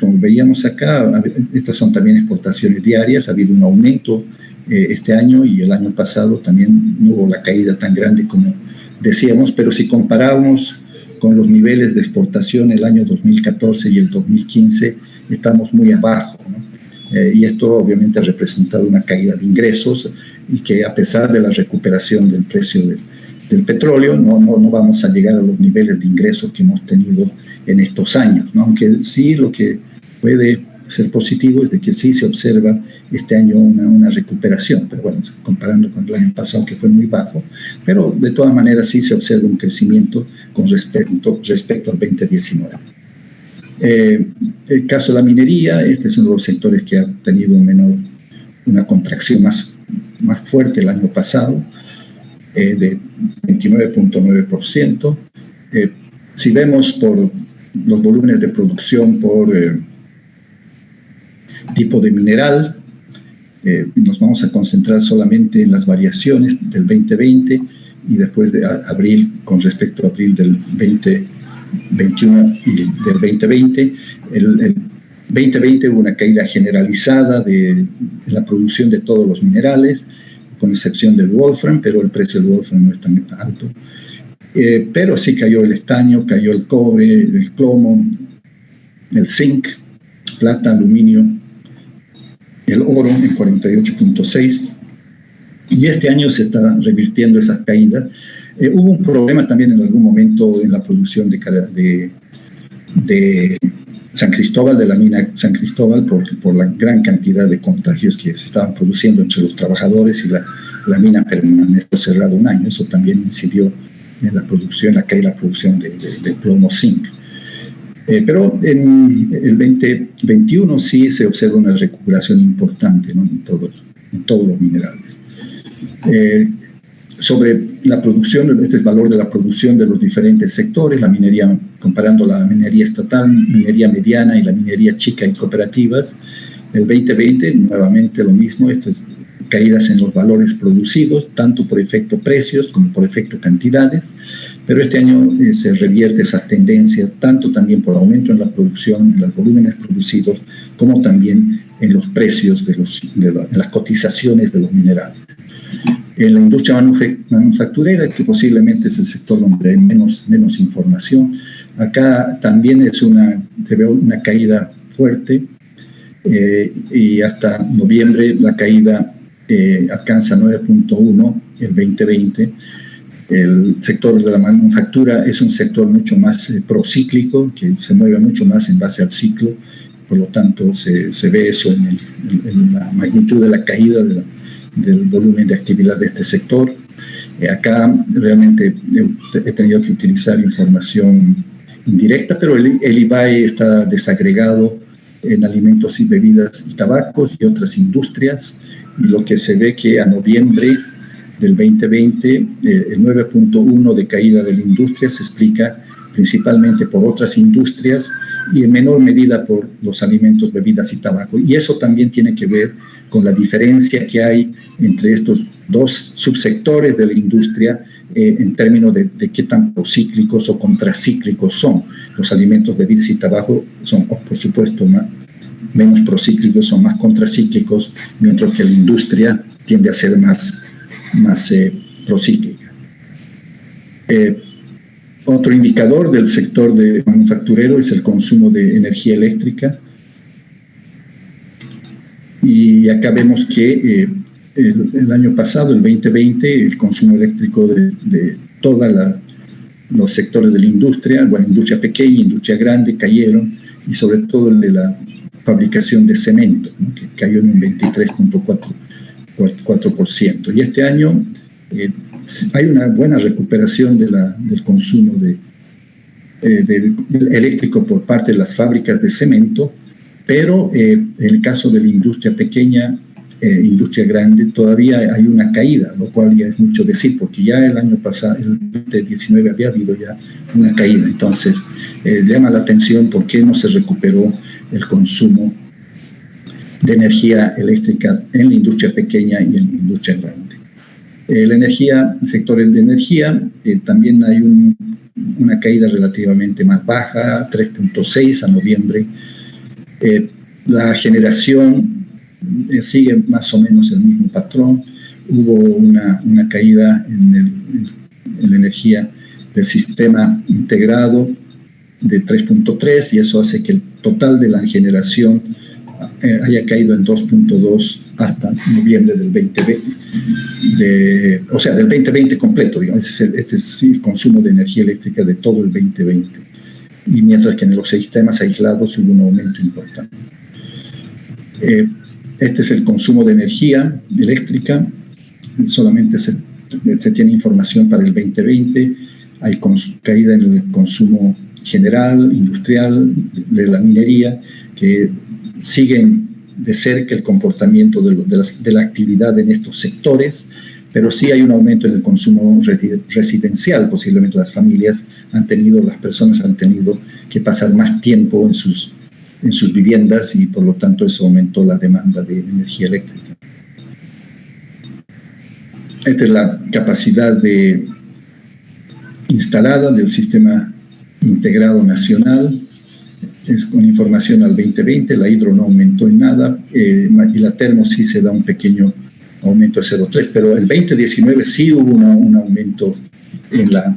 como veíamos acá, estas son también exportaciones diarias. Ha habido un aumento este año, y el año pasado también no hubo la caída tan grande como decíamos, pero si comparamos con los niveles de exportación el año 2014 y el 2015, estamos muy abajo, ¿no? Y esto obviamente ha representado una caída de ingresos, y que a pesar de la recuperación del precio del petróleo, no vamos a llegar a los niveles de ingresos que hemos tenido en estos años, ¿no? Aunque sí, lo que puede ser positivo es de que sí se observa este año una recuperación, pero bueno, comparando con el año pasado, que fue muy bajo, pero de todas maneras sí se observa un crecimiento con respecto al 2019. El caso de la minería, este es uno de los sectores que ha tenido una contracción más fuerte el año pasado, de 29.9%. Si vemos por los volúmenes de producción por tipo de mineral, Nos vamos a concentrar solamente en las variaciones del 2020 y después de abril, con respecto a abril del 2021 y del 2020. El 2020 hubo una caída generalizada de la producción de todos los minerales, con excepción del wolfram, pero el precio del wolfram no es tan alto. Pero sí cayó el estaño, cayó el cobre, el plomo, el zinc, plata, aluminio, el oro en 48.6, y este año se está revirtiendo esas caídas. Hubo un problema también en algún momento en la producción de San Cristóbal, de la mina San Cristóbal, por la gran cantidad de contagios que se estaban produciendo entre los trabajadores, y la mina permaneció cerrada un año. Eso también incidió en la producción, la caída de la producción de plomo zinc. Pero en el 2021 sí se observa una recuperación importante, ¿no? en todos los minerales. Sobre la producción, este es el valor de la producción de los diferentes sectores, la minería, comparando la minería estatal, minería mediana y la minería chica y cooperativas. El 2020, nuevamente lo mismo, esto es caídas en los valores producidos, tanto por efecto precios como por efecto cantidades. Pero este año se revierte esas tendencias, tanto también por aumento en la producción, en los volúmenes producidos, como también en los precios de las cotizaciones de los minerales. En la industria manufacturera, que posiblemente es el sector donde hay menos información, acá también se ve una caída fuerte, y hasta noviembre la caída alcanza 9.1 el 2020. El sector de la manufactura es un sector mucho más procíclico, que se mueve mucho más en base al ciclo. Por lo tanto, se ve eso en la magnitud de la caída del volumen de actividad de este sector. Acá realmente he tenido que utilizar información indirecta, pero el IBAE está desagregado en alimentos y bebidas y tabacos y otras industrias, y lo que se ve que a noviembre del 2020, el 9.1 de caída de la industria se explica principalmente por otras industrias y en menor medida por los alimentos, bebidas y tabaco. Y eso también tiene que ver con la diferencia que hay entre estos dos subsectores de la industria en términos de qué tan procíclicos o contracíclicos son. Los alimentos, bebidas y tabaco son, por supuesto, menos procíclicos, son más contracíclicos, mientras que la industria tiende a ser más procíclica. Otro indicador del sector manufacturero es el consumo de energía eléctrica. Y acá vemos que el año pasado, el 2020, el consumo eléctrico de todos los sectores de la industria, bueno, industria pequeña, industria grande, cayeron, y sobre todo el de la fabricación de cemento, ¿no? Que cayó en un 23.4%. Y este año hay una buena recuperación del consumo del eléctrico por parte de las fábricas de cemento, pero en el caso de la industria pequeña, industria grande, todavía hay una caída, lo cual ya es mucho decir, porque ya el año pasado, el 2019, había habido ya una caída. Entonces, llama la atención por qué no se recuperó el consumo de energía eléctrica en la industria pequeña y en la industria grande. La energía, sectores de energía, también hay una caída relativamente más baja, 3.6 a noviembre. La generación sigue más o menos el mismo patrón. Hubo una caída en la energía del sistema integrado de 3.3, y eso hace que el total de la generación haya caído en 2.2 hasta noviembre del 2020, o sea, del 2020 completo, digamos. Este es el consumo de energía eléctrica de todo el 2020. Y mientras que en los sistemas aislados hubo un aumento importante. Este es el consumo de energía eléctrica. Solamente se tiene información para el 2020. Hay caída en el consumo general, industrial, de la minería, que siguen de cerca el comportamiento de la actividad en estos sectores, pero sí hay un aumento en el consumo residencial. Posiblemente las personas han tenido que pasar más tiempo en sus viviendas, y por lo tanto eso aumentó la demanda de energía eléctrica. esta es la capacidad instalada del Sistema Integrado Nacional. Es con información al 2020, la hidro no aumentó en nada, y la termo sí se da un pequeño aumento de 0,3, pero el 2019 sí hubo un aumento en la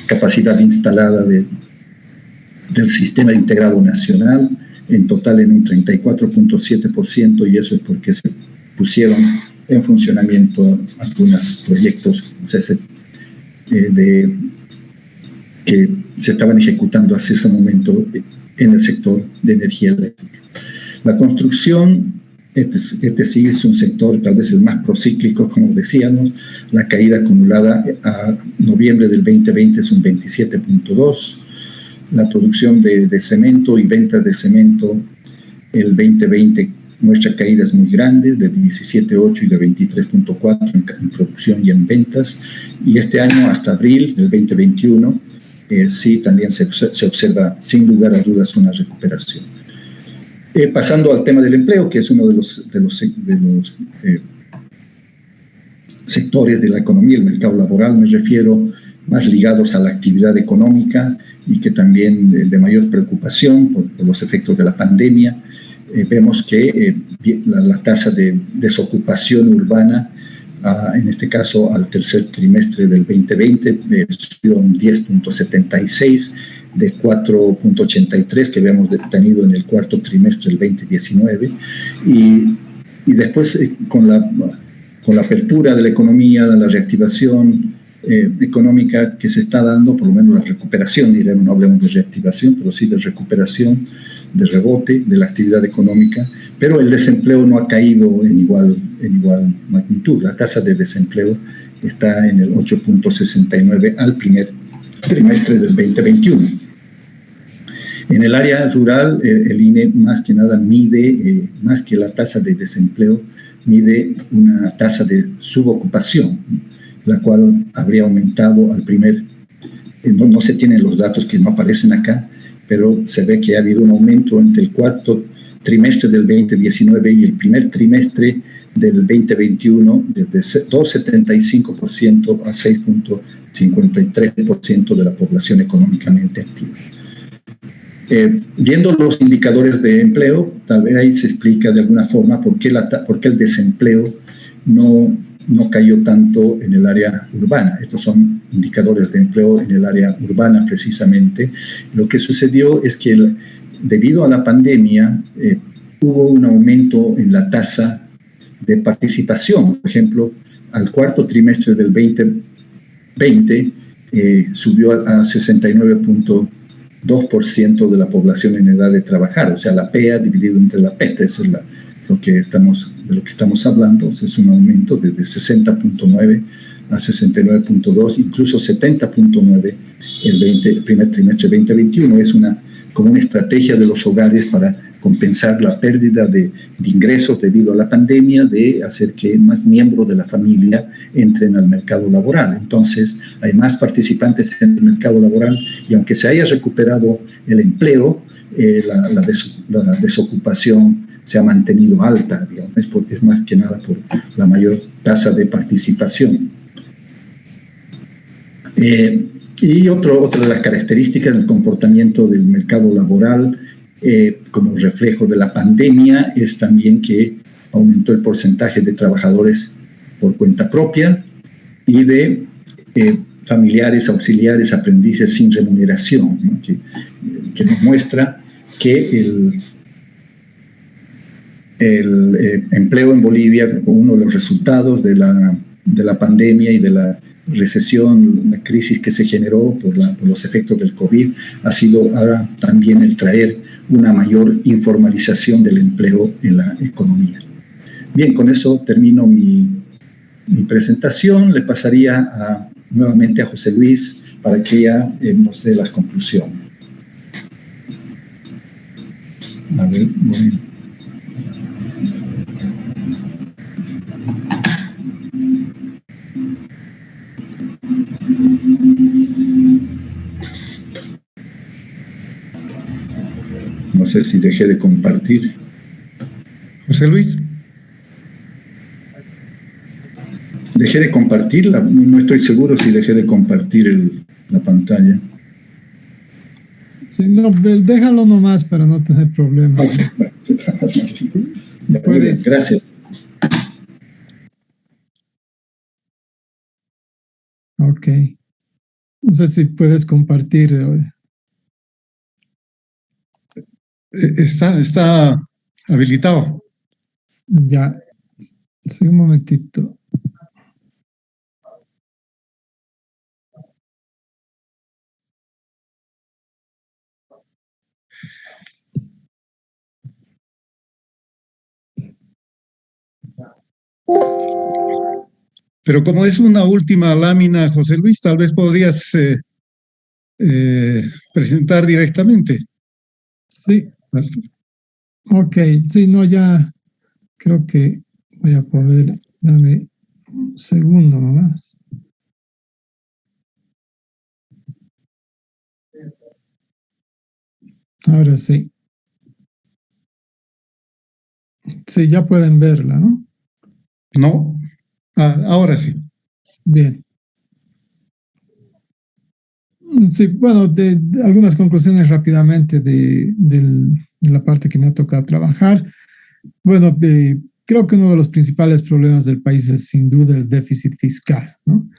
capacidad instalada del Sistema Integrado Nacional, en total en un 34.7%, y eso es porque se pusieron en funcionamiento algunos proyectos que se estaban ejecutando hace ese momento en el sector de energía eléctrica. La construcción, este sí es un sector tal vez el más procíclico, como decíamos. La caída acumulada a noviembre del 2020 es un 27.2%. La producción de cemento y ventas de cemento el 2020 muestra caídas muy grandes, de 17.8 y de 23.4 en producción y en ventas. Y este año, hasta abril del 2021, sí también se observa, sin lugar a dudas, una recuperación. Pasando al tema del empleo, que es uno de los sectores de la economía, el mercado laboral, me refiero, más ligados a la actividad económica y que también de mayor preocupación por los efectos de la pandemia. Vemos que la tasa de desocupación urbana, en este caso al tercer trimestre del 2020, subió un 10.76 de 4.83 que habíamos tenido en el cuarto trimestre del 2019, y después con la apertura de la economía, la reactivación económica que se está dando, por lo menos la recuperación, diremos, no hablemos de reactivación, pero sí de recuperación, de rebote de la actividad económica, pero el desempleo no ha caído en igual magnitud. La tasa de desempleo está en el 8.69 al primer trimestre del 2021. En el área rural, el INE más que nada mide, más que la tasa de desempleo, mide una tasa de subocupación, la cual habría aumentado al primer, no se tienen los datos que no aparecen acá, pero se ve que ha habido un aumento entre el cuarto trimestre del 2019 y el primer trimestre del 2021, desde 2,75% a 6,53% de la población económicamente activa. Viendo los indicadores de empleo, tal vez ahí se explica de alguna forma por qué el desempleo no cayó tanto en el área urbana. Estos son indicadores de empleo en el área urbana precisamente. Lo que sucedió es que debido a la pandemia hubo un aumento en la tasa de participación. Por ejemplo, al cuarto trimestre del 2020 subió a 69.2% de la población en edad de trabajar, o sea, la PEA dividido entre la PET, eso es de lo que estamos hablando. Es un aumento desde 60.9 a 69.2, incluso 70.9 el primer trimestre 2021. Es como una estrategia de los hogares para compensar la pérdida de ingresos debido a la pandemia, de hacer que más miembros de la familia entren al mercado laboral. Entonces, hay más participantes en el mercado laboral, y aunque se haya recuperado el empleo, la desocupación se ha mantenido alta, digamos, es más que nada por la mayor tasa de participación. Y otra de las características del comportamiento del mercado laboral como reflejo de la pandemia es también que aumentó el porcentaje de trabajadores por cuenta propia y de familiares, auxiliares, aprendices sin remuneración, ¿no? que nos muestra que el empleo en Bolivia, uno de los resultados de la pandemia y de la recesión, la crisis que se generó por los efectos del COVID, ha sido ahora también el traer una mayor informalización del empleo en la economía. Bien, con eso termino mi presentación. Le pasaría nuevamente a José Luis para que ella nos dé las conclusiones. A ver, bueno. No sé si dejé de compartir. José Luis. dejé de compartirla, no estoy seguro si dejé de compartir la pantalla. Sí, no, déjalo nomás para no tener problemas. Muy bien, gracias. Ok. No sé si puedes compartir. Está habilitado. Ya. Sí, un momentito. Pero como es una última lámina, José Luis, tal vez podrías presentar directamente. Sí. Ok. Sí, no, ya creo que voy a poder. Dame un segundo nomás. Ahora sí. Sí, ya pueden verla, ¿no? No. Ahora sí. Bien. Sí, bueno, de algunas conclusiones rápidamente de la parte que me ha tocado trabajar. Bueno, creo que uno de los principales problemas del país es sin duda el déficit fiscal, ¿no?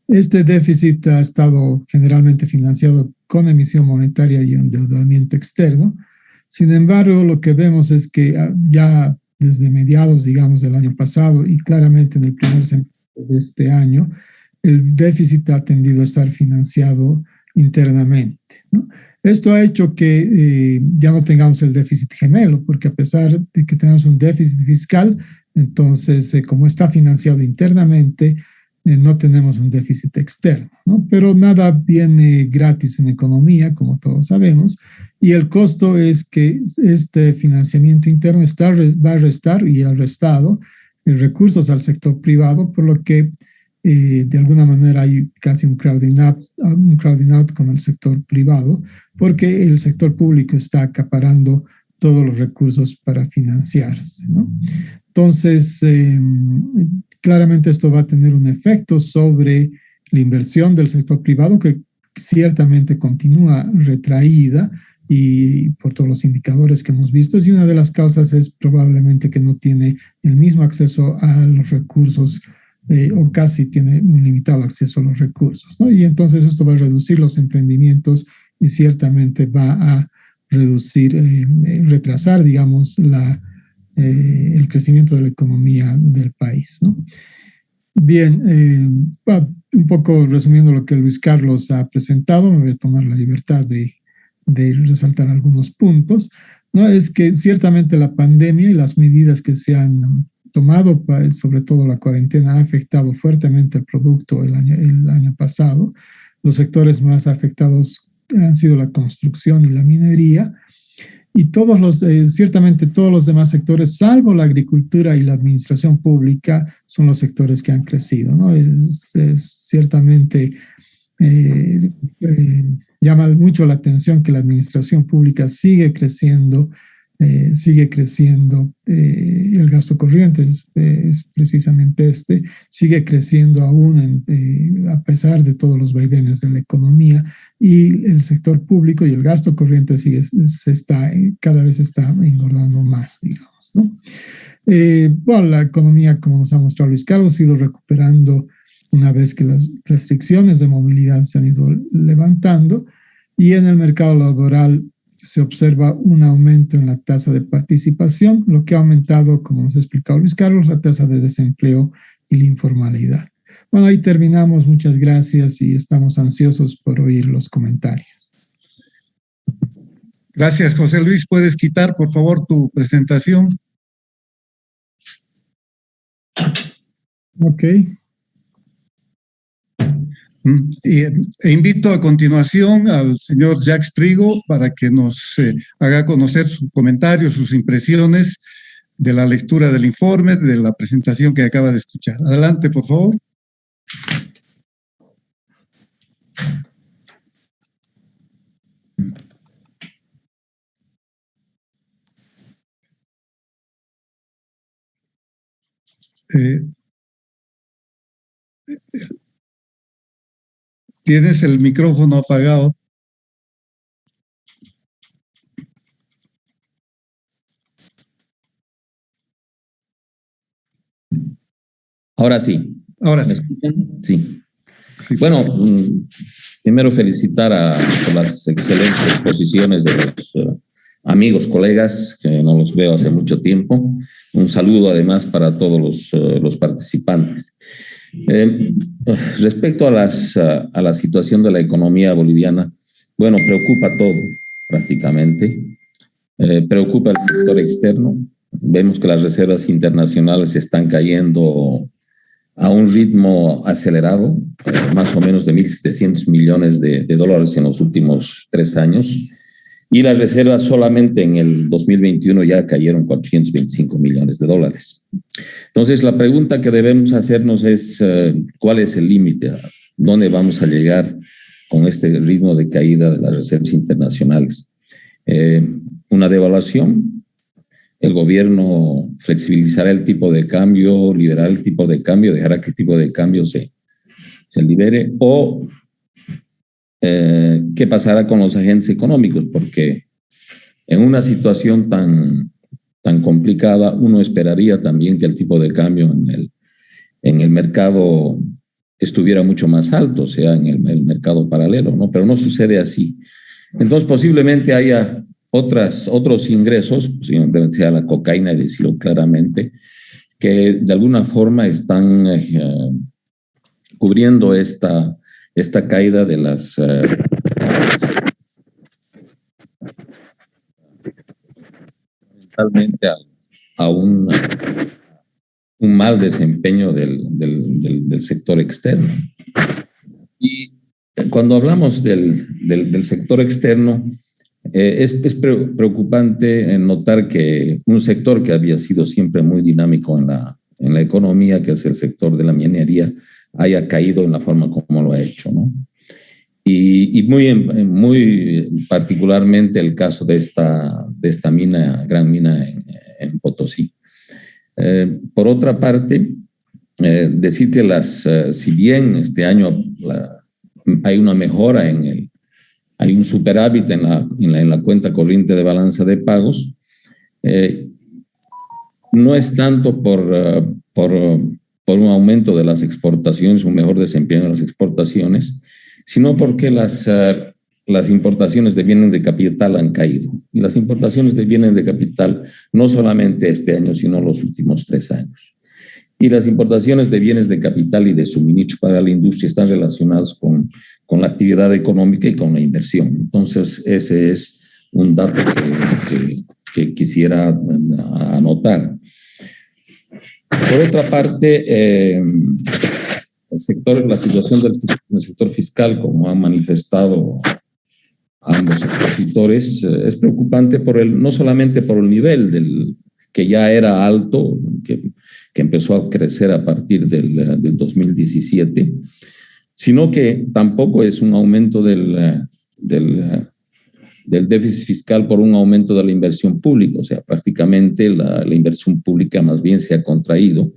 Este déficit ha estado generalmente financiado con emisión monetaria y endeudamiento externo. Sin embargo, lo que vemos es que ya desde mediados, digamos, del año pasado y claramente en el primer semestre de este año, el déficit ha tendido a estar financiado internamente, ¿no? Esto ha hecho que ya no tengamos el déficit gemelo, porque a pesar de que tenemos un déficit fiscal, entonces, como está financiado internamente, no tenemos un déficit externo, ¿no? Pero nada viene gratis en economía, como todos sabemos, y el costo es que este financiamiento interno va a restar y ha restado recursos al sector privado, por lo que de alguna manera hay casi un crowding out con el sector privado, porque el sector público está acaparando todos los recursos para financiarse, ¿no? Entonces, claramente esto va a tener un efecto sobre la inversión del sector privado, que ciertamente continúa retraída y por todos los indicadores que hemos visto, y una de las causas es probablemente que no tiene el mismo acceso a los recursos o casi tiene un limitado acceso a los recursos, ¿no? Y entonces esto va a reducir los emprendimientos y ciertamente va a reducir, retrasar, digamos, el crecimiento de la economía del país, ¿no? Bien, un poco resumiendo lo que Luis Carlos ha presentado, me voy a tomar la libertad de resaltar algunos puntos, ¿no? Es que ciertamente la pandemia y las medidas que se han tomado, sobre todo la cuarentena, ha afectado fuertemente el producto el año pasado. Los sectores más afectados han sido la construcción y la minería, y ciertamente todos los demás sectores, salvo la agricultura y la administración pública, son los sectores que han crecido, ¿no? Ciertamente llama mucho la atención que la administración pública sigue creciendo, el gasto corriente es precisamente sigue creciendo aún a pesar de todos los vaivenes de la economía, y el sector público y el gasto corriente cada vez está engordando más, digamos, ¿no? Bueno, la economía, como nos ha mostrado Luis Carlos, ha ido recuperando una vez que las restricciones de movilidad se han ido levantando, y en el mercado laboral se observa un aumento en la tasa de participación, lo que ha aumentado, como nos ha explicado Luis Carlos, la tasa de desempleo y la informalidad. Bueno, ahí terminamos. Muchas gracias y estamos ansiosos por oír los comentarios. Gracias, José Luis. ¿Puedes quitar, por favor, tu presentación? Ok. Invito a continuación al señor Jacques Trigo para que nos haga conocer sus comentarios, sus impresiones de la lectura del informe, de la presentación que acaba de escuchar. Adelante, por favor. Tienes el micrófono apagado. Ahora sí. Ahora ¿Me sí. escuchan? Sí. Bueno, primero felicitar por las excelentes exposiciones de los amigos, colegas, que no los veo hace mucho tiempo. Un saludo además para todos los participantes. Respecto a la situación de la economía boliviana, bueno, preocupa todo prácticamente. Preocupa el sector externo. Vemos que las reservas internacionales están cayendo a un ritmo acelerado, más o menos de 1.700 millones de dólares en los últimos 3 años. Y las reservas solamente en el 2021 ya cayeron 425 millones de dólares. Entonces, la pregunta que debemos hacernos es ¿cuál es el límite? ¿Dónde vamos a llegar con este ritmo de caída de las reservas internacionales? Una devaluación. El gobierno flexibilizará el tipo de cambio, liberará el tipo de cambio, dejará que el tipo de cambio se libere, o qué pasará con los agentes económicos, porque en una situación tan complicada uno esperaría también que el tipo de cambio en el mercado estuviera mucho más alto, o sea, en el mercado paralelo, ¿no? Pero no sucede así. Entonces posiblemente haya otros ingresos, posiblemente sea la cocaína, decirlo claramente, que de alguna forma están cubriendo esta caída de las fundamentalmente a un mal desempeño del sector externo. Y cuando hablamos del sector externo, es preocupante notar que un sector que había sido siempre muy dinámico en la economía, que es el sector de la minería, haya caído en la forma como lo ha hecho, ¿no? Y muy particularmente el caso de esta gran mina en Potosí. Por otra parte, decir que si bien este año hay una mejora hay un superávit en la cuenta corriente de balanza de pagos, no es tanto por un aumento de las exportaciones, un mejor desempeño de las exportaciones, sino porque las importaciones de bienes de capital han caído. Y las importaciones de bienes de capital no solamente este año, sino los últimos 3 años. Y las importaciones de bienes de capital y de suministro para la industria están relacionadas con la actividad económica y con la inversión. Entonces, ese es un dato que quisiera anotar. Por otra parte, la situación del sector fiscal, como han manifestado ambos expositores, es preocupante no solamente por el nivel que ya era alto, que empezó a crecer a partir del 2017, sino que tampoco es un aumento del déficit fiscal por un aumento de la inversión pública, o sea, prácticamente la inversión pública más bien se ha contraído,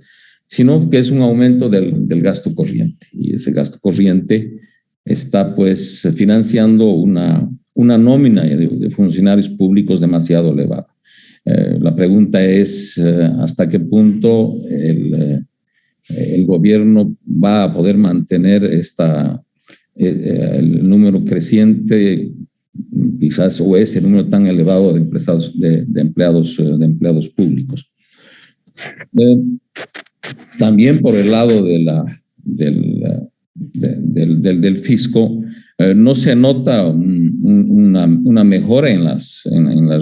sino que es un aumento del gasto corriente, y ese gasto corriente está pues financiando una nómina de funcionarios públicos demasiado elevada. La pregunta es hasta qué punto el gobierno va a poder mantener el número creciente, quizás, o ese número tan elevado de empleados públicos. También por el lado del fisco, no se nota una mejora en las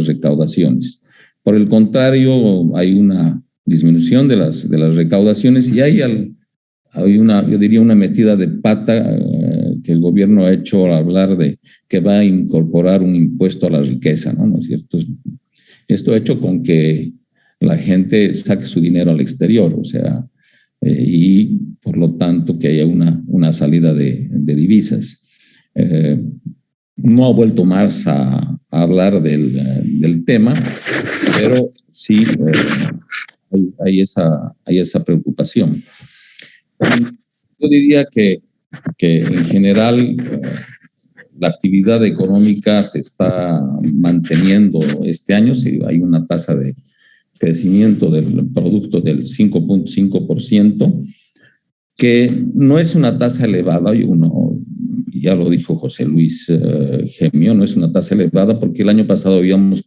recaudaciones. Por el contrario, hay una disminución de las recaudaciones y hay yo diría, una metida de pata que el gobierno ha hecho al hablar de que va a incorporar un impuesto a la riqueza, ¿no es cierto? Esto ha hecho con que la gente saque su dinero al exterior, o sea, y por lo tanto que haya una salida de divisas. No ha vuelto más a hablar del tema, pero sí hay esa preocupación. Yo diría que en general la actividad económica se está manteniendo este año. Hay una tasa de crecimiento del producto del 5.5%, que no es una tasa elevada, y ya lo dijo José Luis Gemio, no es una tasa elevada porque el año pasado habíamos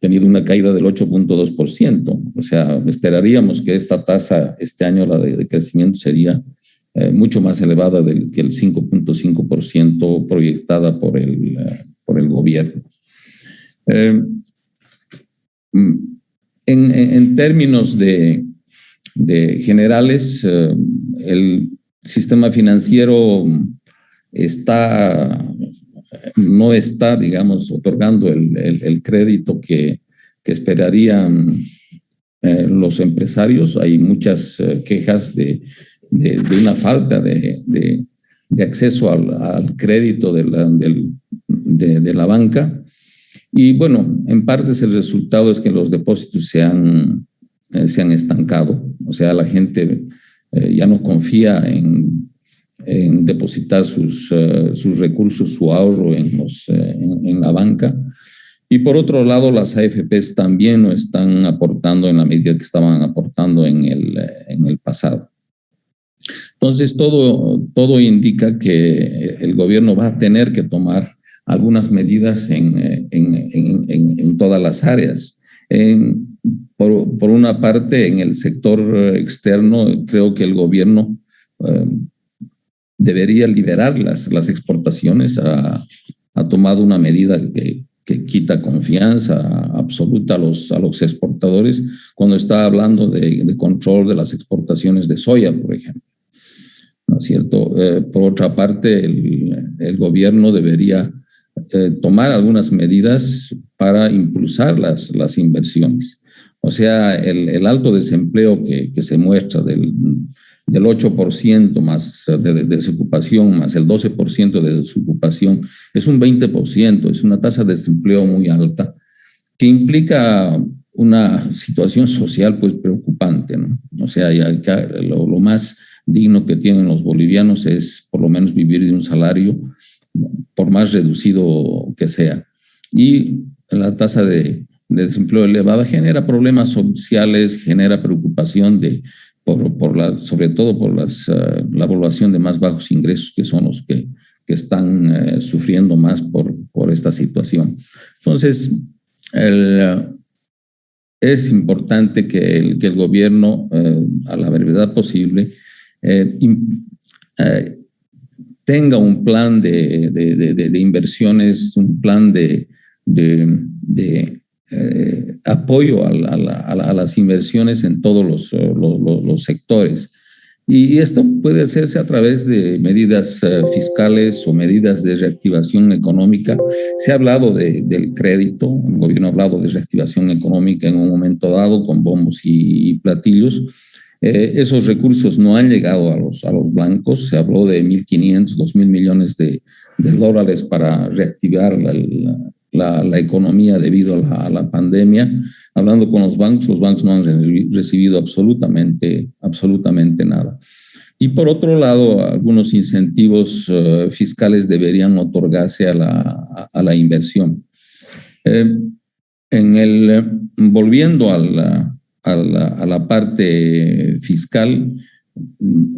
tenido una caída del 8.2%. O sea, esperaríamos que esta tasa este año, la de crecimiento, sería mucho más elevada que el 5.5% proyectada por el gobierno. En términos de generales, el sistema financiero no está, digamos, otorgando el crédito que esperarían los empresarios. Hay muchas quejas de una falta de acceso al crédito de la banca. Y bueno, en parte el resultado es que los depósitos se han estancado. O sea, la gente ya no confía en depositar sus recursos, su ahorro en la banca. Y por otro lado, las AFPs también no están aportando en la medida que estaban aportando en el pasado. Entonces, todo indica que el gobierno va a tener que tomar algunas medidas en todas las áreas. Por una parte, en el sector externo, creo que el gobierno debería liberar las exportaciones. Ha tomado una medida que quita confianza absoluta a los exportadores cuando está hablando de control de las exportaciones de soya, por ejemplo. ¿No es cierto? Por otra parte, el gobierno debería tomar algunas medidas para impulsar las inversiones. O sea, el alto desempleo que se muestra del 8% más de desocupación, más el 12% de desocupación, es un 20%, es una tasa de desempleo muy alta, que implica una situación social pues preocupante, ¿no? O sea, lo más digno que tienen los bolivianos es por lo menos vivir de un salario, por más reducido que sea. Y la tasa de desempleo elevada genera problemas sociales, genera preocupación sobre todo por la población de más bajos ingresos, que son los que están sufriendo más por esta situación. Entonces, es importante que el gobierno, a la brevedad posible, tenga un plan de inversiones, un plan de apoyo a las inversiones en todos los sectores. Y esto puede hacerse a través de medidas fiscales o medidas de reactivación económica. Se ha hablado del crédito, el gobierno ha hablado de reactivación económica en un momento dado con bombos y platillos. Esos recursos no han llegado a los blancos. Se habló de 1.500, 2.000 millones de dólares para reactivar la economía debido a la pandemia. Hablando con los bancos no han recibido absolutamente nada. Y por otro lado, algunos incentivos fiscales deberían otorgarse a la inversión. Volviendo a la parte fiscal,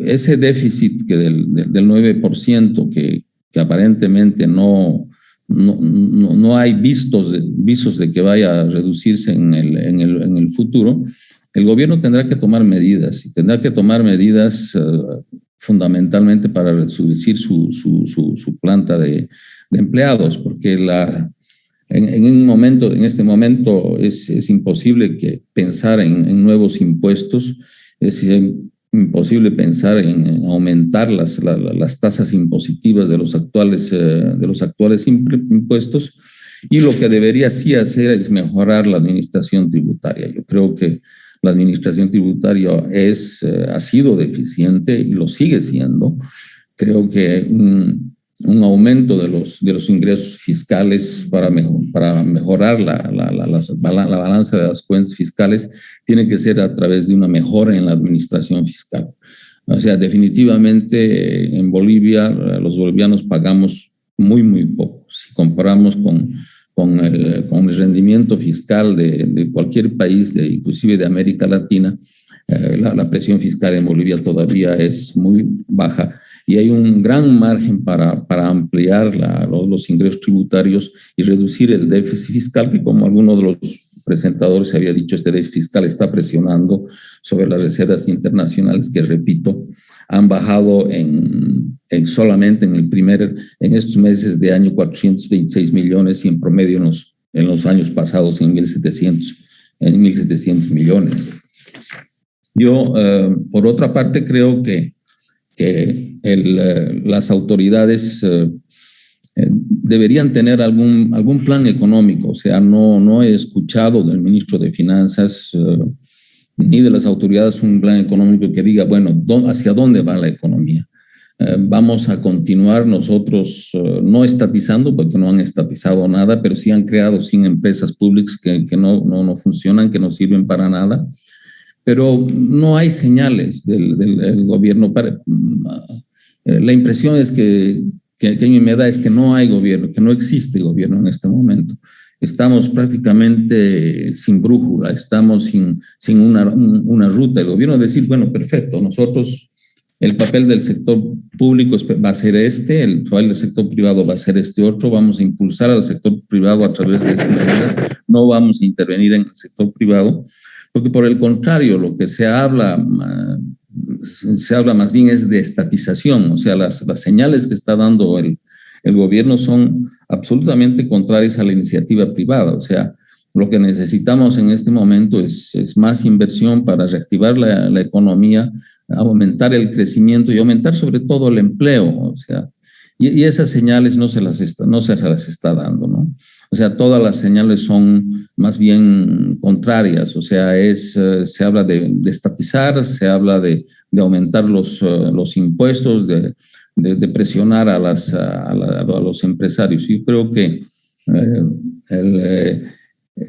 ese déficit del 9% que aparentemente no hay visos de que vaya a reducirse en el futuro, el gobierno tendrá que tomar medidas, y tendrá que tomar medidas fundamentalmente para reducir su planta de empleados, porque en este momento es imposible pensar en nuevos impuestos, es imposible pensar en aumentar las tasas impositivas de los actuales impuestos, y lo que debería sí hacer es mejorar la administración tributaria. Yo creo que la administración tributaria ha sido deficiente y lo sigue siendo. Creo que un aumento de los ingresos fiscales para mejorar la balanza de las cuentas fiscales tiene que ser a través de una mejora en la administración fiscal. O sea, definitivamente en Bolivia los bolivianos pagamos muy, muy poco. Si comparamos con el rendimiento fiscal de cualquier país, inclusive de América Latina, la presión fiscal en Bolivia todavía es muy baja y hay un gran margen para ampliar los ingresos tributarios y reducir el déficit fiscal, que como alguno de los presentadores había dicho, este déficit fiscal está presionando sobre las reservas internacionales que, repito, han bajado solamente en estos meses de año 426 millones y en promedio en los años pasados en 1.700 millones. Yo, por otra parte, creo que las autoridades deberían tener algún plan económico. O sea, no he escuchado del ministro de Finanzas ni de las autoridades un plan económico que diga, bueno, ¿hacia dónde va la economía? Vamos a continuar nosotros no estatizando, porque no han estatizado nada, pero sí han creado 100 empresas públicas que no funcionan, que no sirven para nada. Pero no hay señales del gobierno. La impresión es que a mí me da es que no hay gobierno, que no existe gobierno en este momento. Estamos prácticamente sin brújula, estamos sin una ruta. El gobierno decir, bueno, perfecto, nosotros, el papel del sector público va a ser el papel del sector privado va a ser este otro, vamos a impulsar al sector privado a través de estas medidas, no vamos a intervenir en el sector privado, porque por el contrario, lo que se habla más bien es de estatización, o sea, las señales que está dando el gobierno son absolutamente contrarias a la iniciativa privada. O sea, lo que necesitamos en este momento es más inversión para reactivar la economía, aumentar el crecimiento y aumentar sobre todo el empleo. O sea, y esas señales no se las está dando, ¿no? O sea, todas las señales son más bien contrarias. O sea, se habla de estatizar, se habla de aumentar los impuestos, de presionar a los empresarios. Yo creo que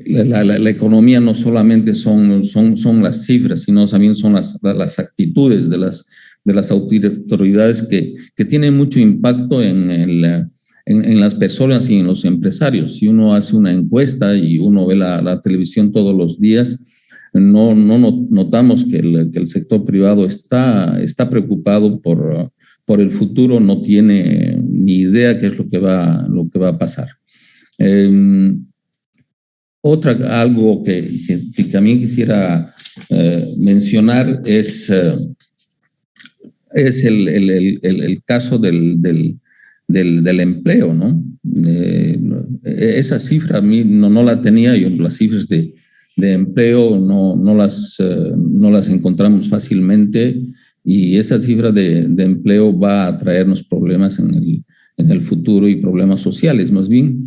la economía no solamente son las cifras, sino también son las actitudes de las autoridades que tienen mucho impacto en las personas y en los empresarios. Si uno hace una encuesta y uno ve la televisión todos los días, no notamos que el sector privado está preocupado por el futuro, no tiene ni idea qué es lo que va a pasar. Algo que también quisiera mencionar es el caso del empleo, ¿no? Esa cifra a mí no la tenía yo, las cifras de empleo no las encontramos fácilmente, y esa cifra de empleo va a traernos problemas en el futuro y problemas sociales. Más bien,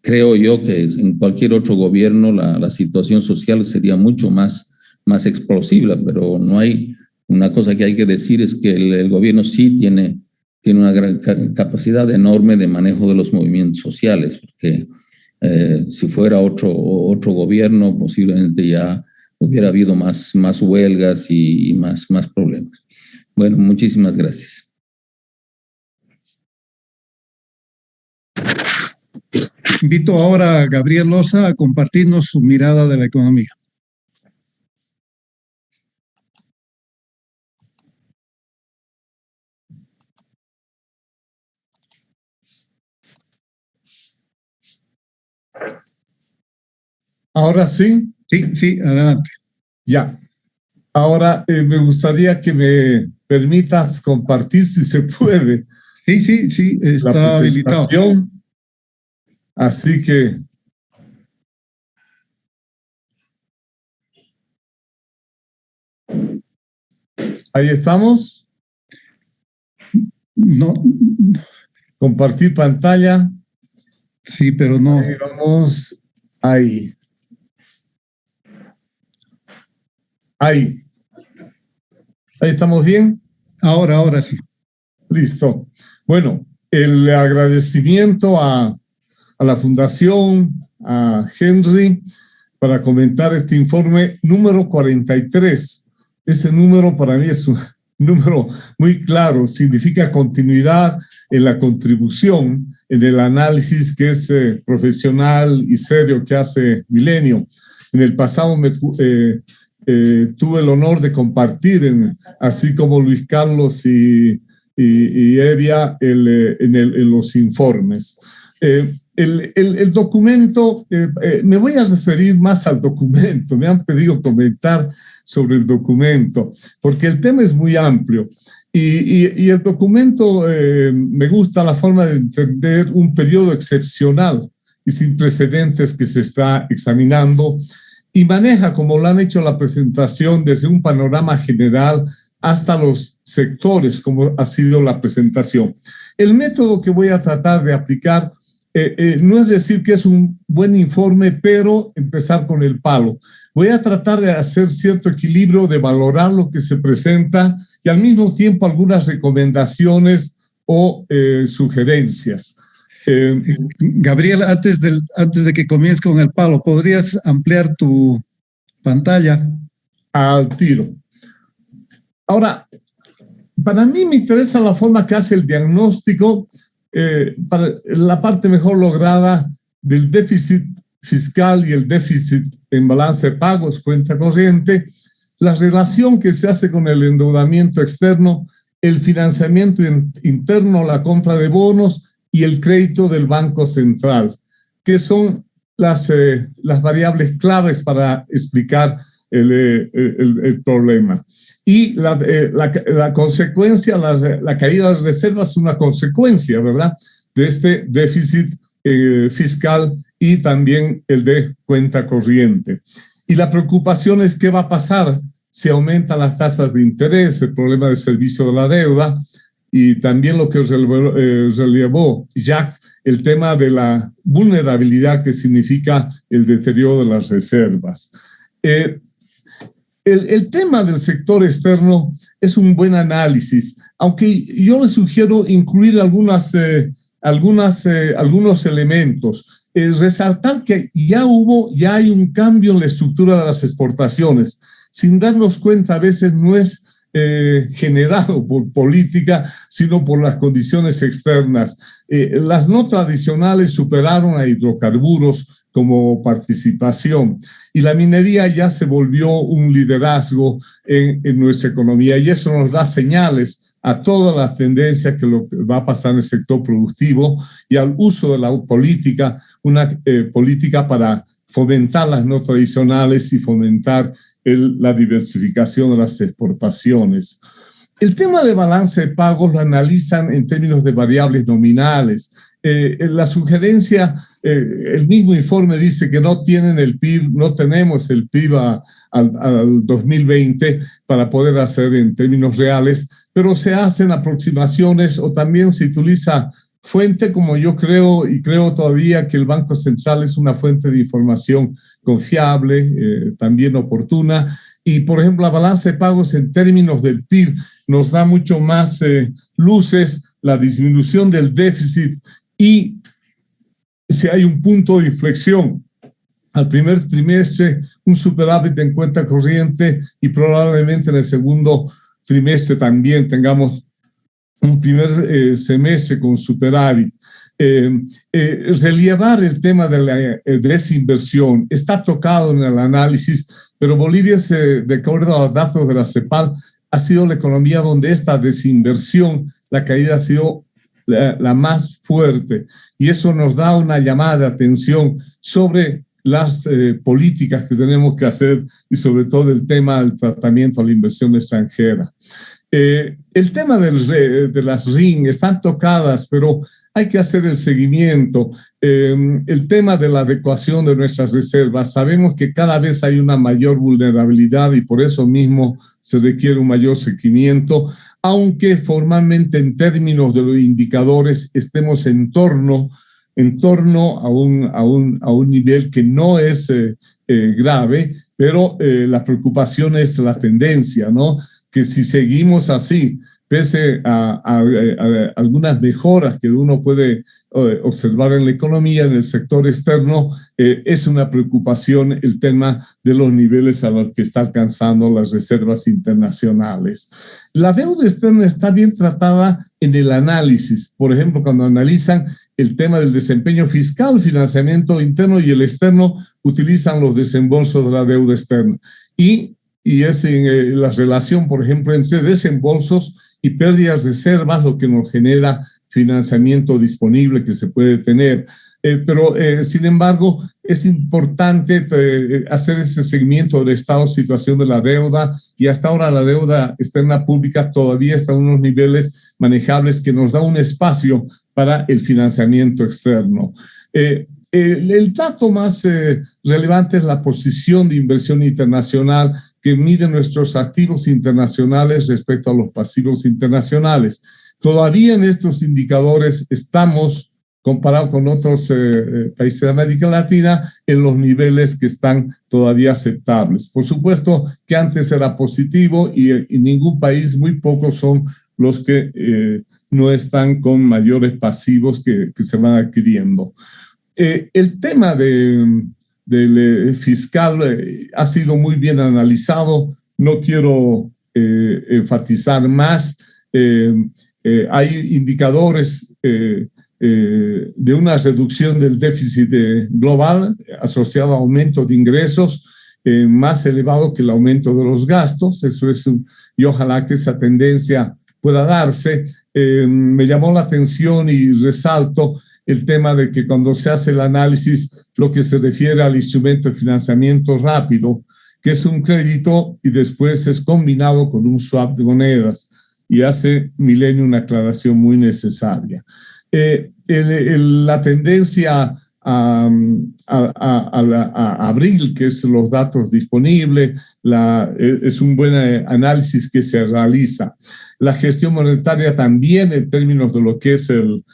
creo yo que en cualquier otro gobierno la situación social sería mucho más explosiva, pero no hay. Una cosa que hay que decir es que el gobierno sí tiene una gran capacidad enorme de manejo de los movimientos sociales, porque si fuera otro gobierno, posiblemente ya hubiera habido más huelgas y más problemas. Bueno, muchísimas gracias. Invito ahora a Gabriel Loza a compartirnos su mirada de la economía. ¿Ahora sí? Sí, adelante. Ya. Ahora me gustaría que me permitas compartir, si se puede. Sí, está habilitado. Así que ahí estamos. No. Compartir pantalla. Sí, pero no. Ahí vamos. Ahí. Ahí estamos bien. Ahora sí. Listo. Bueno, el agradecimiento a la Fundación, a Henry, para comentar este informe número 43 ese número para mí es un número muy claro, significa continuidad en la contribución, en el análisis que es profesional y serio que hace Milenio. En el pasado tuve el honor de compartir, así como Luis Carlos y Evia, en los informes. El documento, me voy a referir más al documento, me han pedido comentar sobre el documento, porque el tema es muy amplio. Y el documento, me gusta la forma de entender un periodo excepcional y sin precedentes que se está examinando, y maneja, como lo han hecho en la presentación, desde un panorama general hasta los sectores, como ha sido la presentación. El método que voy a tratar de aplicar no es decir que es un buen informe, pero empezar con el palo. Voy a tratar de hacer cierto equilibrio, de valorar lo que se presenta y al mismo tiempo algunas recomendaciones o sugerencias. Gabriel, antes de que comiences con el palo, ¿podrías ampliar tu pantalla? Al tiro. Ahora, para mí me interesa la forma que hace el diagnóstico, para la parte mejor lograda del déficit fiscal y el déficit en balance de pagos, cuenta corriente, la relación que se hace con el endeudamiento externo, el financiamiento interno, la compra de bonos y el crédito del Banco Central, que son las variables claves para explicar el problema. Y la consecuencia, la caída de reservas es una consecuencia, ¿verdad?, de este déficit fiscal y también el de cuenta corriente. Y la preocupación es qué va a pasar si aumentan las tasas de interés, el problema del servicio de la deuda, y también lo que relevó Jacques, el tema de la vulnerabilidad que significa el deterioro de las reservas. El tema del sector externo es un buen análisis, aunque yo le sugiero incluir algunos elementos. Resaltar que ya hay un cambio en la estructura de las exportaciones. Sin darnos cuenta, a veces no es generado por política, sino por las condiciones externas. Las no tradicionales superaron a hidrocarburos como participación y la minería ya se volvió un liderazgo en nuestra economía, y eso nos da señales a todas las tendencias que lo que va a pasar en el sector productivo y al uso de la política, una política para fomentar las no tradicionales y fomentar la diversificación de las exportaciones. El tema de balance de pagos lo analizan en términos de variables nominales. La sugerencia, el mismo informe dice que no tienen el PIB, no tenemos el PIB al 2020 para poder hacer en términos reales, pero se hacen aproximaciones o también se utiliza fuente, como yo creo y creo todavía que el Banco Central es una fuente de información confiable, también oportuna. Y, por ejemplo, la balanza de pagos en términos del PIB nos da mucho más luces, la disminución del déficit y si hay un punto de inflexión al primer trimestre, un superávit en cuenta corriente y probablemente en el segundo trimestre también tengamos un primer semestre con superávit. Relevar el tema de la desinversión está tocado en el análisis, pero Bolivia, de acuerdo a los datos de la CEPAL, ha sido la economía donde esta desinversión, la caída ha sido la más fuerte, y eso nos da una llamada de atención sobre las políticas que tenemos que hacer y sobre todo el tema del tratamiento a la inversión extranjera. El tema de las RIN están tocadas, pero hay que hacer el seguimiento. El tema de la adecuación de nuestras reservas, sabemos que cada vez hay una mayor vulnerabilidad y por eso mismo se requiere un mayor seguimiento, aunque formalmente en términos de los indicadores estemos en torno a un nivel que no es grave, pero la preocupación es la tendencia, ¿no? Que si seguimos así, pese a algunas mejoras que uno puede observar en la economía, en el sector externo, es una preocupación el tema de los niveles a los que está alcanzando las reservas internacionales. La deuda externa está bien tratada en el análisis. Por ejemplo, cuando analizan el tema del desempeño fiscal, financiamiento interno y el externo, utilizan los desembolsos de la deuda externa. Y es en la relación, por ejemplo, entre desembolsos y pérdidas de reservas lo que nos genera financiamiento disponible que se puede tener. Pero, sin embargo, es importante hacer ese seguimiento del estado de situación de la deuda, y hasta ahora la deuda externa pública todavía está en unos niveles manejables que nos da un espacio para el financiamiento externo. El dato más relevante es la posición de inversión internacional que mide nuestros activos internacionales respecto a los pasivos internacionales. Todavía en estos indicadores estamos, comparado con otros países de América Latina, en los niveles que están todavía aceptables. Por supuesto que antes era positivo y en ningún país, muy pocos son los que no están con mayores pasivos que se van adquiriendo. El tema del fiscal ha sido muy bien analizado. No quiero enfatizar más. Hay indicadores de una reducción del déficit global asociado a aumento de ingresos más elevado que el aumento de los gastos. Eso es, y ojalá que esa tendencia pueda darse. Me llamó la atención y resalto el tema de que cuando se hace el análisis, lo que se refiere al instrumento de financiamiento rápido, que es un crédito y después es combinado con un swap de monedas, y hace Milenio una aclaración muy necesaria. La tendencia a abril, que es los datos disponibles, es un buen análisis que se realiza. La gestión monetaria también en términos de lo que es el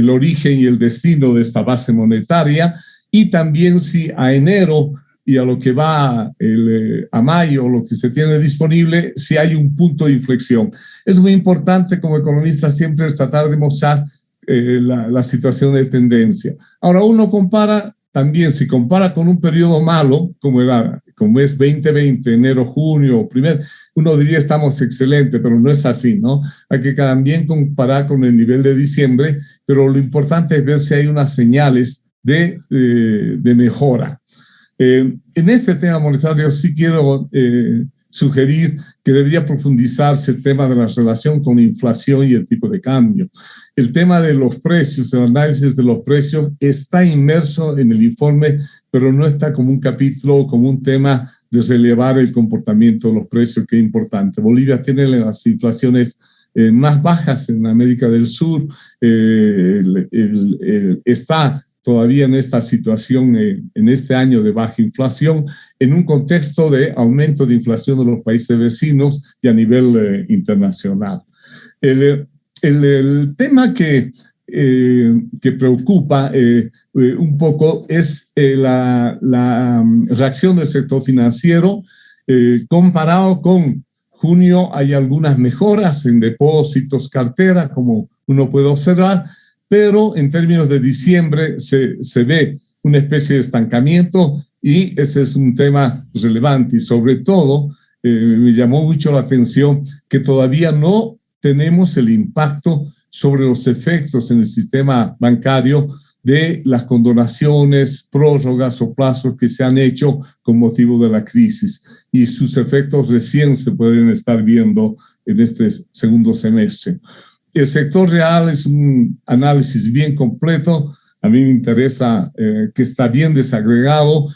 origen y el destino de esta base monetaria, y también si a enero y a lo que va a mayo, lo que se tiene disponible, si hay un punto de inflexión. Es muy importante como economista siempre tratar de mostrar la situación de tendencia. Ahora uno compara también, si compara con un periodo malo, como es 2020, enero, junio, uno diría estamos excelentes, pero no es así, ¿no? Hay que también comparar con el nivel de diciembre, pero lo importante es ver si hay unas señales de mejora. En este tema monetario sí quiero sugerir que debería profundizarse el tema de la relación con la inflación y el tipo de cambio. El tema de los precios, el análisis de los precios está inmerso en el informe, pero no está como un capítulo o como un tema de relevar el comportamiento de los precios, que es importante. Bolivia tiene las inflaciones más bajas en América del Sur, está todavía en esta situación, en este año de baja inflación, en un contexto de aumento de inflación de los países vecinos y a nivel internacional. El tema que preocupa un poco es la reacción del sector financiero. Comparado con junio hay algunas mejoras en depósitos, cartera, como uno puede observar, pero en términos de diciembre se ve una especie de estancamiento, y ese es un tema relevante. Y sobre todo me llamó mucho la atención que todavía no tenemos el impacto sobre los efectos en el sistema bancario de las condonaciones, prórrogas o plazos que se han hecho con motivo de la crisis, y sus efectos recién se pueden estar viendo en este segundo semestre. El sector real es un análisis bien completo. A mí me interesa que está bien desagregado.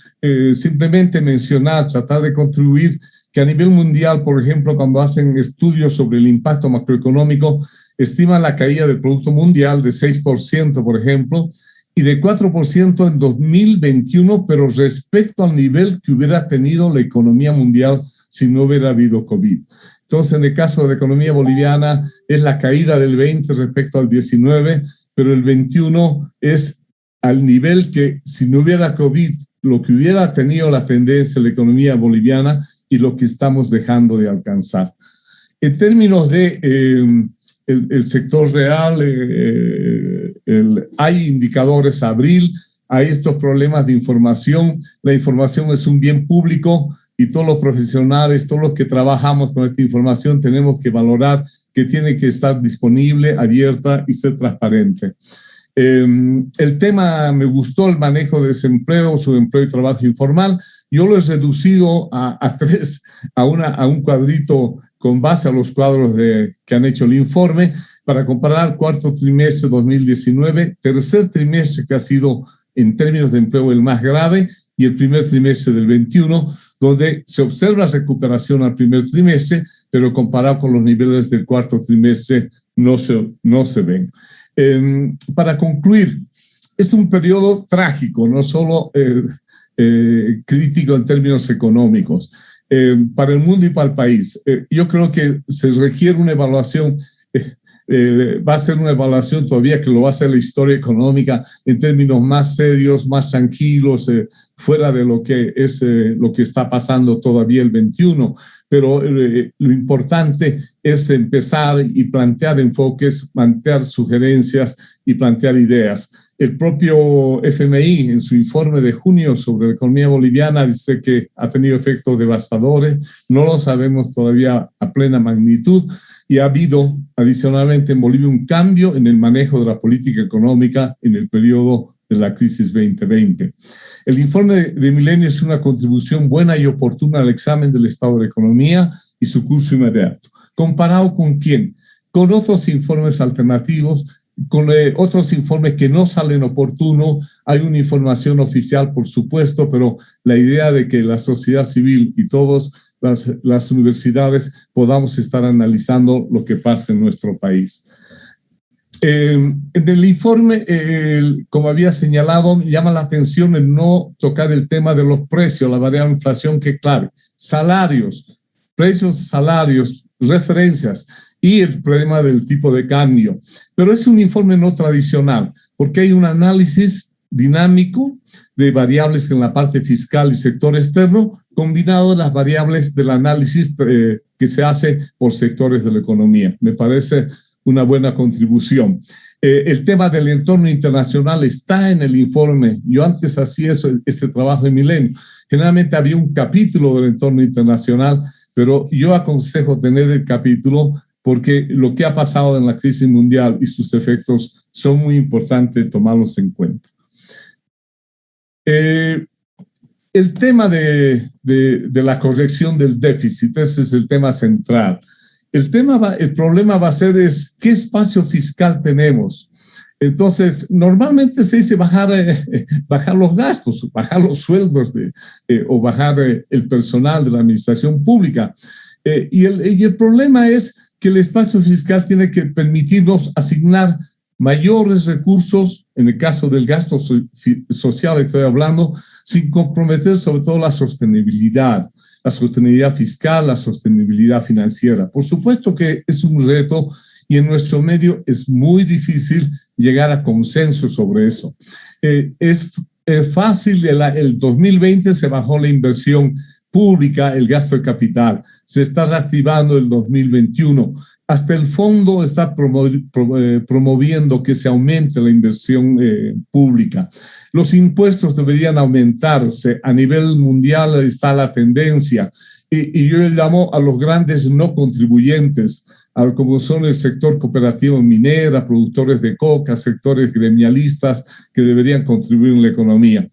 Simplemente mencionar, tratar de contribuir que a nivel mundial, por ejemplo, cuando hacen estudios sobre el impacto macroeconómico, estiman la caída del Producto Mundial de 6%, por ejemplo, y de 4% en 2021, pero respecto al nivel que hubiera tenido la economía mundial si no hubiera habido COVID. Entonces, en el caso de la economía boliviana, es la caída del 20 respecto al 19, pero el 21 es al nivel que si no hubiera COVID, lo que hubiera tenido la tendencia de la economía boliviana y lo que estamos dejando de alcanzar. En términos de el sector real, hay indicadores abril, hay estos problemas de información. La información es un bien público y todos los profesionales, todos los que trabajamos con esta información tenemos que valorar que tiene que estar disponible, abierta y ser transparente. El tema, me gustó el manejo de desempleo, subempleo y trabajo informal. Yo lo he reducido a tres, a un cuadrito con base a los cuadros que han hecho el informe para comparar cuarto trimestre 2019, tercer trimestre que ha sido en términos de empleo el más grave y el primer trimestre del 21, donde se observa recuperación al primer trimestre, pero comparado con los niveles del cuarto trimestre no se ven. Para concluir, es un periodo trágico, no solo crítico en términos económicos, para el mundo y para el país. Yo creo que se requiere una evaluación, va a ser una evaluación todavía que lo va a hacer la historia económica en términos más serios, más tranquilos, fuera de lo que es lo que está pasando todavía el 21. Pero lo importante es empezar y plantear enfoques, plantear sugerencias y plantear ideas. El propio FMI, en su informe de junio sobre la economía boliviana, dice que ha tenido efectos devastadores. No lo sabemos todavía a plena magnitud. Y ha habido, adicionalmente, en Bolivia un cambio en el manejo de la política económica en el periodo de la crisis 2020. El informe de Milenio es una contribución buena y oportuna al examen del estado de la economía y su curso inmediato. ¿Comparado con quién? Con otros informes alternativos, con otros informes que no salen oportuno. Hay una información oficial, por supuesto, pero la idea de que la sociedad civil y todas las universidades podamos estar analizando lo que pasa en nuestro país. En el informe, como había señalado, llama la atención el no tocar el tema de los precios, la variable inflación, que clave. Salarios, precios, salarios, referencias y el problema del tipo de cambio. Pero es un informe no tradicional, porque hay un análisis dinámico de variables en la parte fiscal y sector externo, combinado a las variables del análisis que se hace por sectores de la economía. Me parece una buena contribución. El tema del entorno internacional está en el informe. Yo antes hacía este trabajo en Milenio. Generalmente había un capítulo del entorno internacional, pero yo aconsejo tener el capítulo porque lo que ha pasado en la crisis mundial y sus efectos son muy importantes tomarlos en cuenta. El tema de la corrección del déficit, ese es el tema central. El problema va a ser qué espacio fiscal tenemos. Entonces, normalmente se dice bajar los gastos, bajar los sueldos o bajar el personal de la administración pública. Y el problema es que el espacio fiscal tiene que permitirnos asignar mayores recursos, en el caso del gasto social estoy hablando, sin comprometer sobre todo la sostenibilidad fiscal, la sostenibilidad financiera. Por supuesto que es un reto y en nuestro medio es muy difícil llegar a consenso sobre eso. Es fácil, el 2020 se bajó la inversión pública, el gasto de capital, se está reactivando el 2021. Hasta el fondo está promoviendo que se aumente la inversión pública. Los impuestos deberían aumentarse. A nivel mundial está la tendencia. Y yo le llamo a los grandes no contribuyentes, como son el sector cooperativo minera, productores de coca, sectores gremialistas que deberían contribuir en la economía.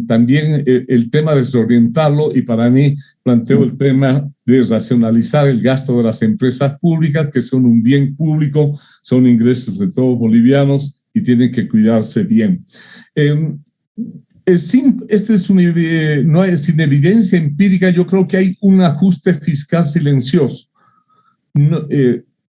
También el tema de desorientarlo, y para mí planteo el tema de racionalizar el gasto de las empresas públicas, que son un bien público, son ingresos de todos bolivianos y tienen que cuidarse bien. Sin evidencia empírica, yo creo que hay un ajuste fiscal silencioso. No,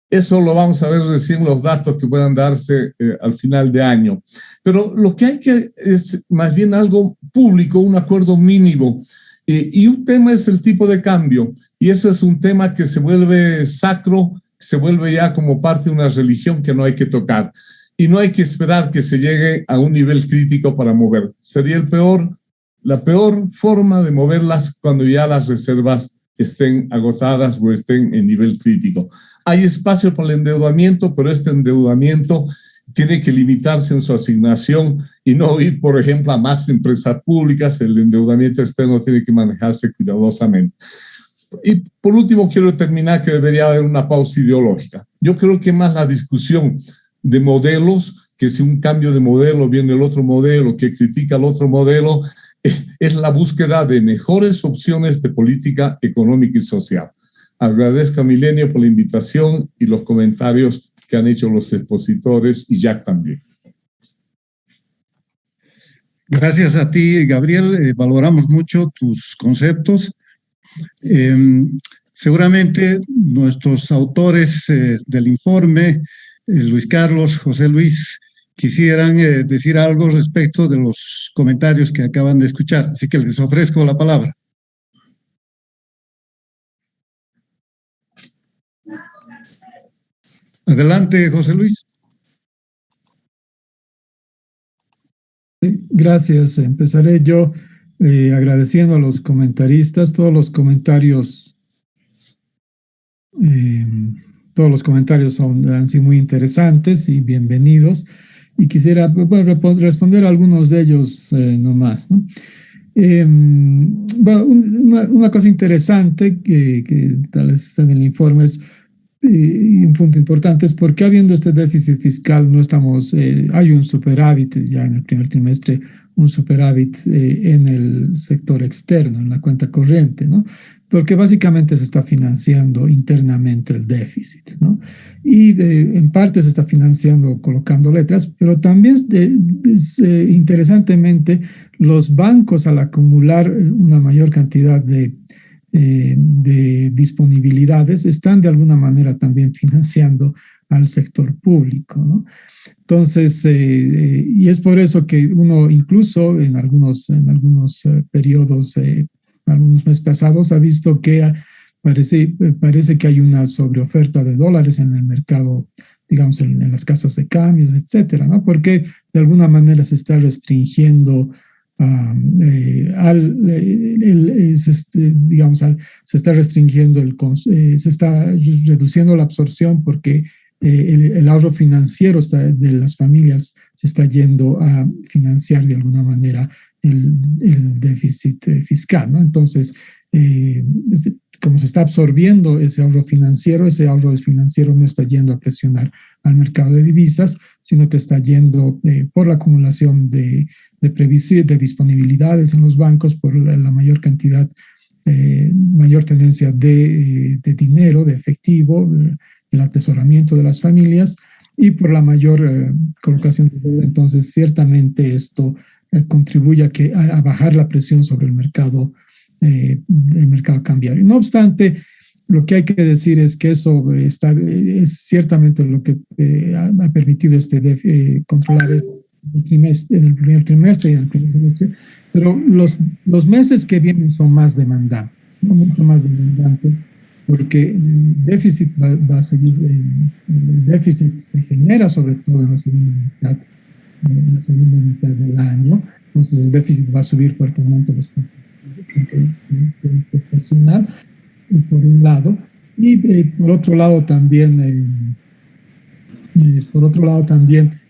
eso lo vamos a ver recién los datos que puedan darse al final de año. Pero lo que hay que es más bien algo público, un acuerdo mínimo. Y un tema es el tipo de cambio. Y eso es un tema que se vuelve sacro, se vuelve ya como parte de una religión que no hay que tocar. Y no hay que esperar que se llegue a un nivel crítico para mover. Sería la peor forma de moverlas cuando ya las reservas estén agotadas o estén en nivel crítico. Hay espacio para el endeudamiento, pero este endeudamiento tiene que limitarse en su asignación y no ir, por ejemplo, a más empresas públicas. El endeudamiento externo tiene que manejarse cuidadosamente. Y por último, quiero terminar que debería haber una pausa ideológica. Yo creo que más la discusión de modelos, que si un cambio de modelo viene el otro modelo, que critica el otro modelo, es la búsqueda de mejores opciones de política económica y social. Agradezco a Milenio por la invitación y los comentarios que han hecho los expositores y Jack también. Gracias a ti, Gabriel. Valoramos mucho tus conceptos. Seguramente nuestros autores del informe, Luis Carlos, José Luis, quisieran decir algo respecto de los comentarios que acaban de escuchar. Así que les ofrezco la palabra. Adelante, José Luis. Gracias. Empezaré yo agradeciendo a los comentaristas todos los comentarios han sido muy interesantes y bienvenidos. Y quisiera responder a algunos de ellos nomás, ¿no? Una cosa interesante que tal vez está en el informe es, un punto importante es por qué habiendo este déficit fiscal no estamos, hay un superávit ya en el primer trimestre, un superávit en el sector externo, en la cuenta corriente, ¿no? Porque básicamente se está financiando internamente el déficit, ¿no? Y en parte se está financiando colocando letras, pero también interesantemente los bancos al acumular una mayor cantidad de disponibilidades están de alguna manera también financiando al sector público, ¿no? Entonces, y es por eso que uno incluso en algunos periodos, algunos meses pasados, ha visto que parece que hay una sobreoferta de dólares en el mercado, digamos, en las casas de cambios, etcétera, ¿no? Porque de alguna manera se está restringiendo se está restringiendo se está reduciendo la absorción porque el ahorro financiero de las familias se está yendo a financiar de alguna manera el déficit fiscal, ¿no? Entonces, como se está absorbiendo ese ahorro financiero no está yendo a presionar al mercado de divisas, sino que está yendo por la acumulación de disponibilidades en los bancos, por la mayor cantidad, mayor tendencia de dinero, de efectivo, el atesoramiento de las familias y por la mayor colocación de deuda. Entonces, ciertamente esto contribuye a bajar la presión sobre el mercado cambiario. No obstante, lo que hay que decir es que eso es ciertamente lo que ha permitido controlar el primer trimestre y el primer semestre, pero los meses que vienen son más demandantes, ¿no? Mucho más demandantes, porque el déficit va a seguir, el déficit se genera sobre todo en la segunda mitad del año, entonces el déficit va a subir fuertemente los estacional, por un lado, y por otro lado también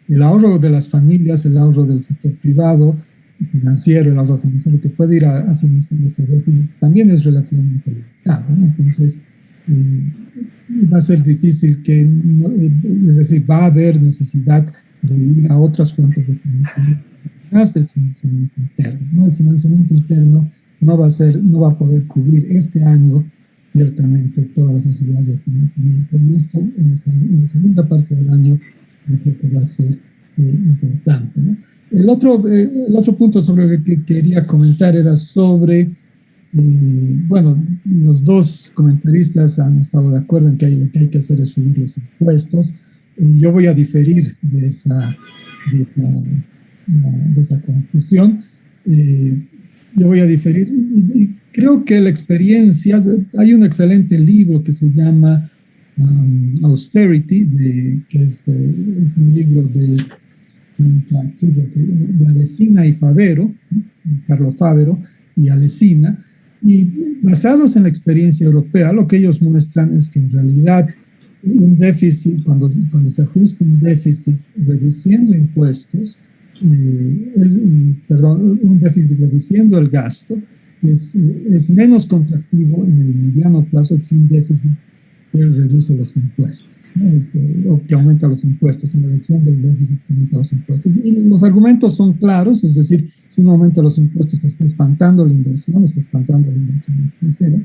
el ahorro de las familias, el ahorro del sector privado, financiero, el ahorro financiero que puede ir a financiar este déficit también es relativamente limitado, ¿no? Entonces va a ser difícil es decir, va a haber necesidad de ir a otras fuentes de financiamiento más del financiamiento interno, ¿no? El financiamiento interno no va a poder cubrir este año ciertamente todas las necesidades de financiamiento, y esto en la segunda parte del año creo que va a ser importante, ¿no? El otro punto sobre el que quería comentar era sobre, los dos comentaristas han estado de acuerdo en que lo que hay que hacer es subir los impuestos. Yo voy a diferir de esa conclusión. Yo voy a diferir y creo que la experiencia, hay un excelente libro que se llama Austerity, que es un libro de Alesina y Favero, Carlo Favero y Alesina, Y basados en la experiencia europea, lo que ellos muestran es que en realidad un déficit, cuando se ajusta un déficit reduciendo impuestos, un déficit reduciendo el gasto, es menos contractivo en el mediano plazo que un déficit que reduce los impuestos, ¿no? O que aumenta los impuestos, una reducción del déficit que aumenta los impuestos. Y los argumentos son claros, es decir, si uno aumenta los impuestos está espantando la inversión extranjera.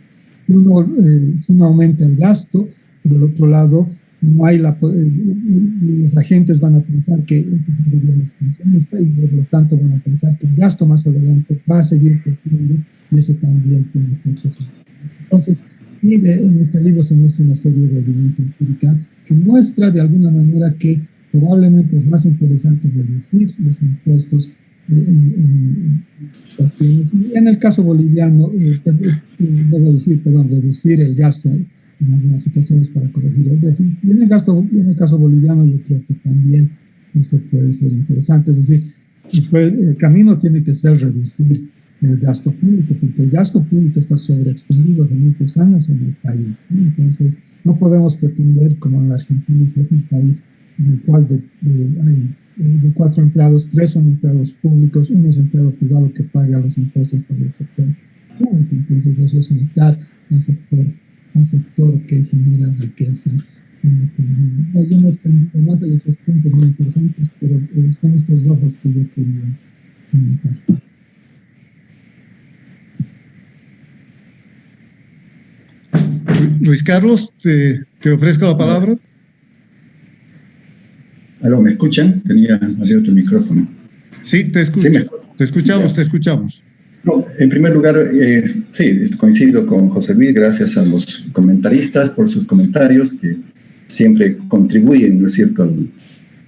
Si uno aumenta el gasto, por el otro lado, no hay los agentes van a pensar que el gobierno es expansionista y por lo tanto van a pensar que el gasto más adelante va a seguir creciendo y eso también tiene efectos. Entonces, en este libro se muestra una serie de evidencia empírica que muestra de alguna manera que probablemente es más interesante reducir los impuestos en situaciones. Y en el caso boliviano, reducir el gasto en algunas situaciones para corregir el déficit. Y en el caso boliviano yo creo que también eso puede ser interesante. Es decir, el camino tiene que ser reducir el gasto público, porque el gasto público está sobreextendido hace muchos años en el país, ¿no? Entonces, no podemos pretender, como en la Argentina, es un país en el cual de 4 empleados, 3 son empleados públicos, 1 es empleado privado que paga los impuestos por el sector público. Entonces, eso es matar al sector que genera riqueza en la economía. Yo no extendo más, hay otros puntos muy interesantes, pero son estos dos los que yo quería comentar. Luis Carlos, te ofrezco la palabra. ¿Aló, me escuchan? Tenía abierto el micrófono. Sí, te escucho. Sí, te escuchamos. No, en primer lugar, sí, coincido con José Luis, gracias a los comentaristas por sus comentarios que siempre contribuyen, ¿no es cierto?,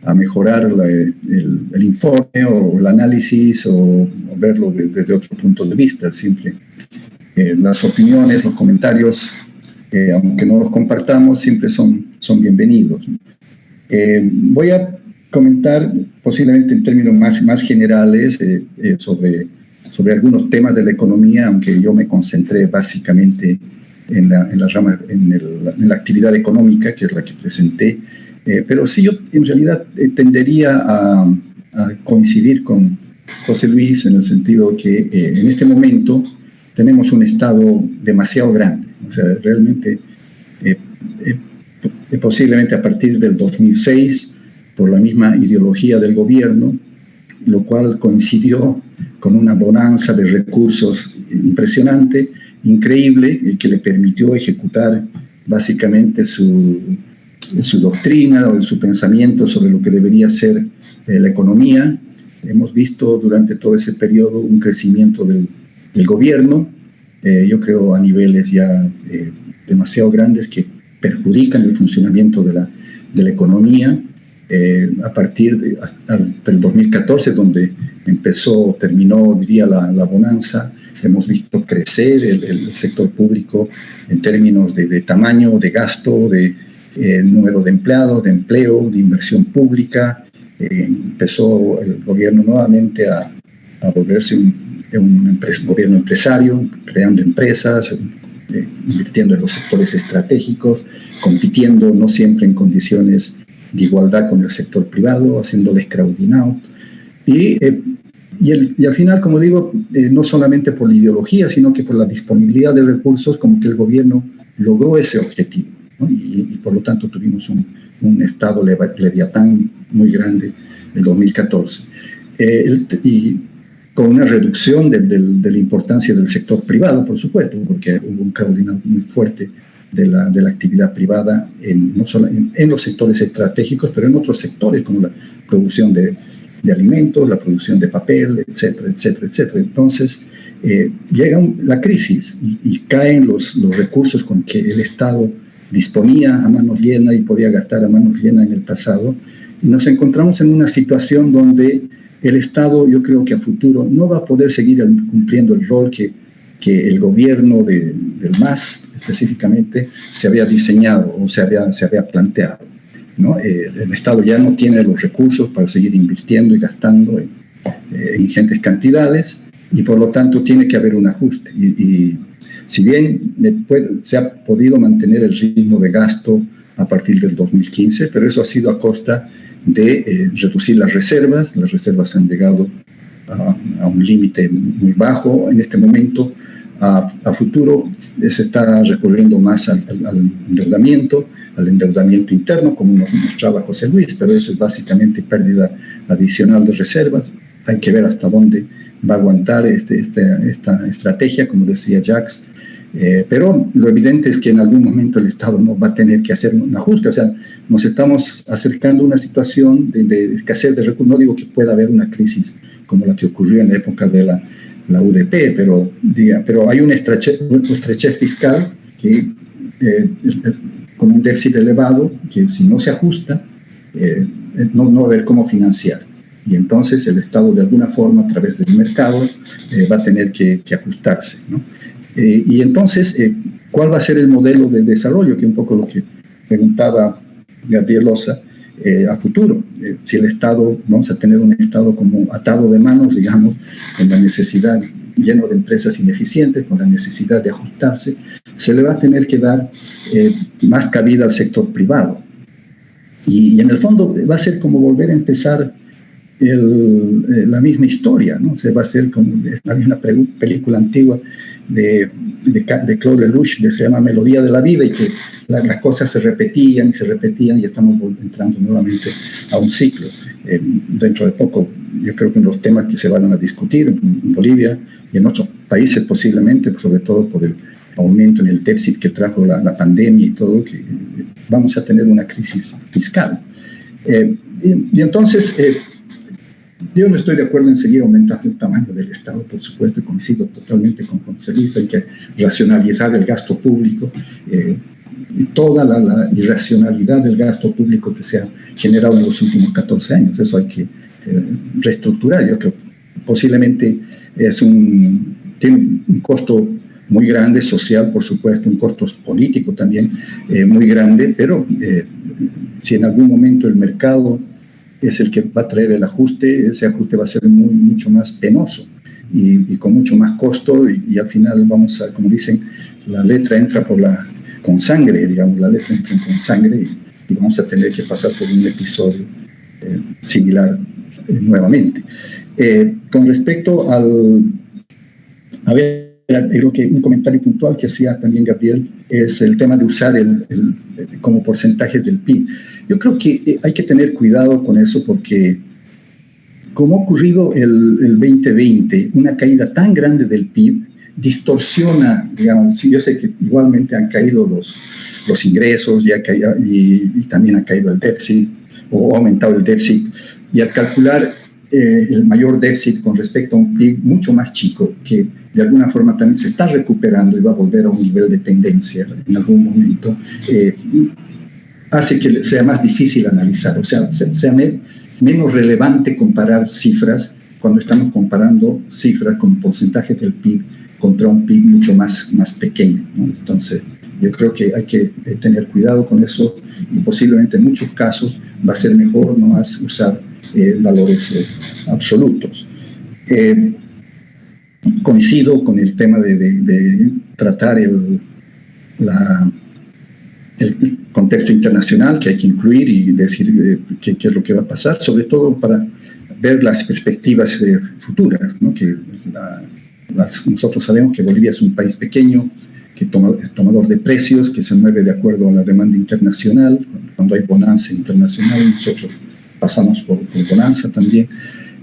a mejorar el informe o el análisis o verlo desde otro punto de vista. Siempre las opiniones, los comentarios, aunque no los compartamos, siempre son bienvenidos. Voy a comentar posiblemente en términos más generales sobre algunos temas de la economía, aunque yo me concentré básicamente en la actividad económica, que es la que presenté. Pero sí, yo en realidad tendería a coincidir con José Luis en el sentido que en este momento tenemos un Estado demasiado grande. O sea, realmente, posiblemente a partir del 2006, por la misma ideología del gobierno, lo cual coincidió con una bonanza de recursos impresionante, increíble, que le permitió ejecutar básicamente su doctrina o su pensamiento sobre lo que debería ser la economía. Hemos visto durante todo ese periodo un crecimiento del gobierno, yo creo a niveles ya demasiado grandes que perjudican el funcionamiento de la economía. A partir del 2014, donde terminó, diría, la bonanza, hemos visto crecer el sector público en términos de tamaño, de gasto, de número de empleados, de empleo, de inversión pública. Empezó el gobierno nuevamente a volverse un gobierno empresario, creando empresas, invirtiendo en los sectores estratégicos, compitiendo no siempre en condiciones de igualdad con el sector privado, haciéndoles crowding out. Y al final, como digo, no solamente por la ideología, sino que por la disponibilidad de recursos, como que el gobierno logró ese objetivo, ¿no? Y por lo tanto tuvimos un Estado leviatán muy grande en 2014. Y con una reducción de la importancia del sector privado, por supuesto, porque hubo un crowding out muy fuerte de la actividad privada, no solo en los sectores estratégicos, pero en otros sectores como la producción de alimentos, la producción de papel, etcétera, etcétera, etcétera. Entonces, llega la crisis y caen los recursos con que el Estado disponía a manos llenas y podía gastar a manos llenas en el pasado, y nos encontramos en una situación donde el Estado, yo creo que a futuro, no va a poder seguir cumpliendo el rol que el gobierno del MAS específicamente se había diseñado o se había planteado, ¿no? El Estado ya no tiene los recursos para seguir invirtiendo y gastando en ingentes cantidades, y por lo tanto tiene que haber un ajuste. Y Si bien se ha podido mantener el ritmo de gasto a partir del 2015, pero eso ha sido a costa de reducir las reservas. Las reservas han llegado a un límite muy bajo en este momento. A futuro se está recurriendo más al endeudamiento interno, como nos mostraba José Luis, pero eso es básicamente pérdida adicional de reservas. Hay que ver hasta dónde va a aguantar esta estrategia, como decía Jacques. Pero lo evidente es que en algún momento el Estado no va a tener que hacer un ajuste. O sea, nos estamos acercando a una situación de escasez de recursos. No digo que pueda haber una crisis como la que ocurrió en la época de la UDP, pero hay una estrechez fiscal que, con un déficit elevado, que si no se ajusta, no va a haber cómo financiar. Y entonces el Estado, de alguna forma, a través del mercado, va a tener que ajustarse, ¿no? Y entonces, ¿cuál va a ser el modelo de desarrollo? Que es un poco lo que preguntaba Gabriel Loza, a futuro. Si el Estado, vamos a tener un Estado como atado de manos, digamos, con la necesidad, lleno de empresas ineficientes, con la necesidad de ajustarse, se le va a tener que dar más cabida al sector privado. Y en el fondo va a ser como volver a empezar la misma historia, ¿no? Se va a hacer como había una película antigua de Claude Lelouch que se llama Melodía de la Vida, y que las cosas se repetían y estamos entrando nuevamente a un ciclo. Dentro de poco, yo creo que los temas que se van a discutir en Bolivia y en otros países posiblemente, sobre todo por el aumento en el déficit que trajo la pandemia y todo, que vamos a tener una crisis fiscal. Y entonces, yo no estoy de acuerdo en seguir aumentando el tamaño del Estado, por supuesto, y coincido totalmente con José Luis. Hay que racionalizar el gasto público, y toda la irracionalidad del gasto público que se ha generado en los últimos 14 años. Eso hay que reestructurar. Yo creo que posiblemente tiene un costo muy grande, social, por supuesto, un costo político también muy grande, pero si en algún momento el mercado es el que va a traer el ajuste, ese ajuste va a ser mucho más penoso y con mucho más costo, y al final vamos a, como dicen, la letra entra con sangre, digamos, la letra entra con sangre, y vamos a tener que pasar por un episodio similar nuevamente. Con respecto a ver, creo que un comentario puntual que hacía también Gabriel es el tema de usar como porcentaje del PIB. Yo creo que hay que tener cuidado con eso, porque como ha ocurrido el 2020, una caída tan grande del PIB distorsiona, digamos, yo sé que igualmente han caído los ingresos y también ha caído el déficit, o ha aumentado el déficit, y al calcular el mayor déficit con respecto a un PIB mucho más chico, que de alguna forma también se está recuperando y va a volver a un nivel de tendencia en algún momento, hace que sea más difícil analizar, o sea menos relevante comparar cifras cuando estamos comparando cifras con porcentajes del PIB contra un PIB mucho más pequeño, ¿no? Entonces, yo creo que hay que tener cuidado con eso, y posiblemente en muchos casos va a ser mejor no usar valores absolutos. Coincido con el tema de tratar el contexto internacional que hay que incluir y decir qué es lo que va a pasar, sobre todo para ver las perspectivas futuras, ¿no? Nosotros sabemos que Bolivia es un país pequeño, que es tomador de precios, que se mueve de acuerdo a la demanda internacional. Cuando hay bonanza internacional, nosotros pasamos por bonanza también.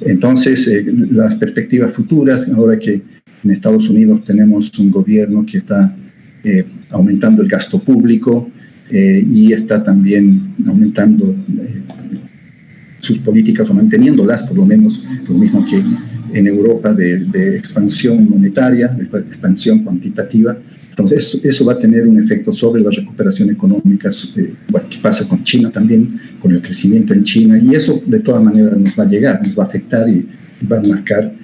Entonces, las perspectivas futuras, ahora que en Estados Unidos tenemos un gobierno que está aumentando el gasto público y está también aumentando sus políticas, o manteniéndolas por lo menos, lo mismo que en Europa, de expansión monetaria, de expansión cuantitativa. Entonces, eso va a tener un efecto sobre la recuperación económica, ¿qué pasa con China también, con el crecimiento en China? Y eso, de todas maneras, nos va a llegar, nos va a afectar y va a marcar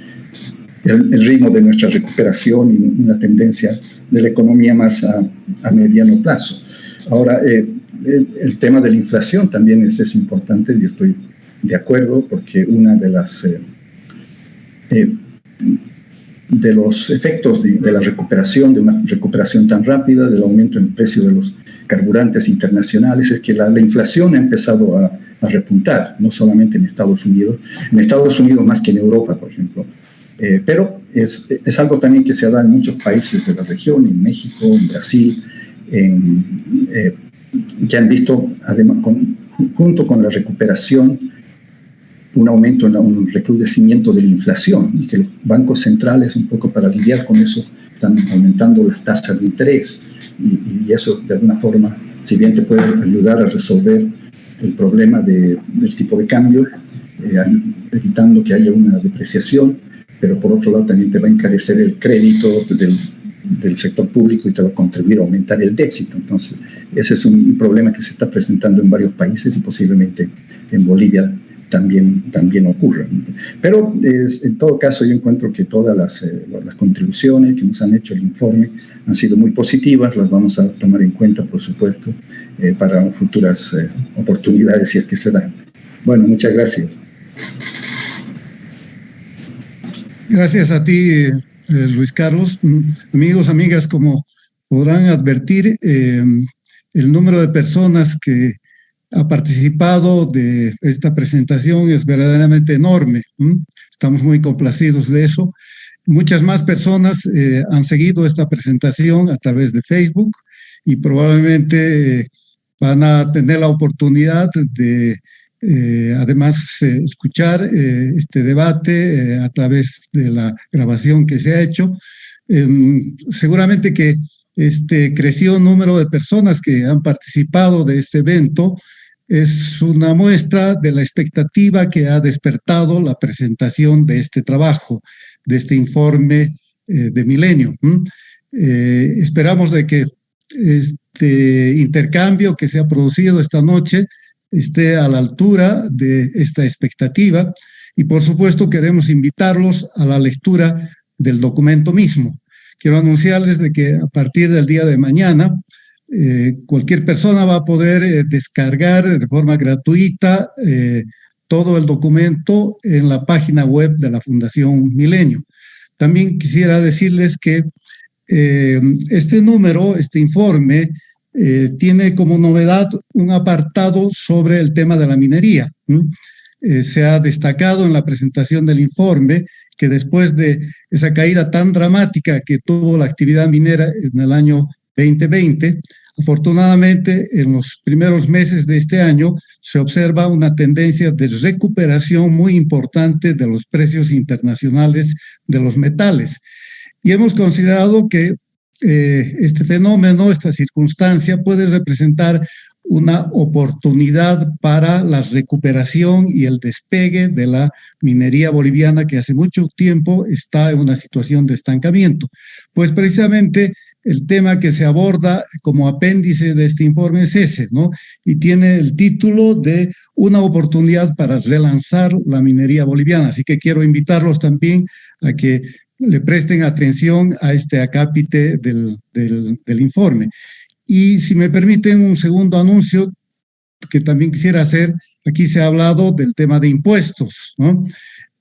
el ritmo de nuestra recuperación y una tendencia de la economía más a mediano plazo. Ahora, el tema de la inflación también es importante, yo estoy de acuerdo, porque una de de los efectos de la recuperación, de una recuperación tan rápida, del aumento en el precio de los carburantes internacionales, es que la inflación ha empezado a repuntar, no solamente en Estados Unidos más que en Europa, por ejemplo. Pero es algo también que se da en muchos países de la región, en México, en Brasil, que han visto, además, junto con la recuperación, un aumento, un recrudecimiento de la inflación, y que los bancos centrales, un poco para lidiar con eso, están aumentando las tasas de interés, y eso de alguna forma, si bien te puede ayudar a resolver el problema del tipo de cambio, evitando que haya una depreciación, pero por otro lado también te va a encarecer el crédito del sector público y te va a contribuir a aumentar el déficit. Entonces, ese es un problema que se está presentando en varios países y posiblemente en Bolivia también ocurra. Pero en todo caso yo encuentro que todas las contribuciones que nos han hecho el informe han sido muy positivas, las vamos a tomar en cuenta, por supuesto, para futuras oportunidades si es que se dan. Bueno, muchas gracias. Gracias a ti, Luis Carlos. Amigos, amigas, como podrán advertir, el número de personas que ha participado de esta presentación es verdaderamente enorme. Estamos muy complacidos de eso. Muchas más personas han seguido esta presentación a través de Facebook y probablemente van a tener la oportunidad de además escuchar este debate a través de la grabación que se ha hecho. Seguramente que este crecido número de personas que han participado de este evento es una muestra de la expectativa que ha despertado la presentación de este trabajo, de este informe de Milenio. Esperamos de que este intercambio que se ha producido esta noche esté a la altura de esta expectativa y, por supuesto, queremos invitarlos a la lectura del documento mismo. Quiero anunciarles de que a partir del día de mañana cualquier persona va a poder descargar de forma gratuita todo el documento en la página web de la Fundación Milenio. También quisiera decirles que este número, este informe, tiene como novedad un apartado sobre el tema de la minería. Se ha destacado en la presentación del informe que después de esa caída tan dramática que tuvo la actividad minera en el año 2020, afortunadamente en los primeros meses de este año se observa una tendencia de recuperación muy importante de los precios internacionales de los metales. Y hemos considerado que este fenómeno, esta circunstancia puede representar una oportunidad para la recuperación y el despegue de la minería boliviana que hace mucho tiempo está en una situación de estancamiento. Pues precisamente el tema que se aborda como apéndice de este informe es ese, ¿no? Y tiene el título de una oportunidad para relanzar la minería boliviana. Así que quiero invitarlos también a que le presten atención a este acápite del informe. Y si me permiten un segundo anuncio que también quisiera hacer, aquí se ha hablado del tema de impuestos, ¿no?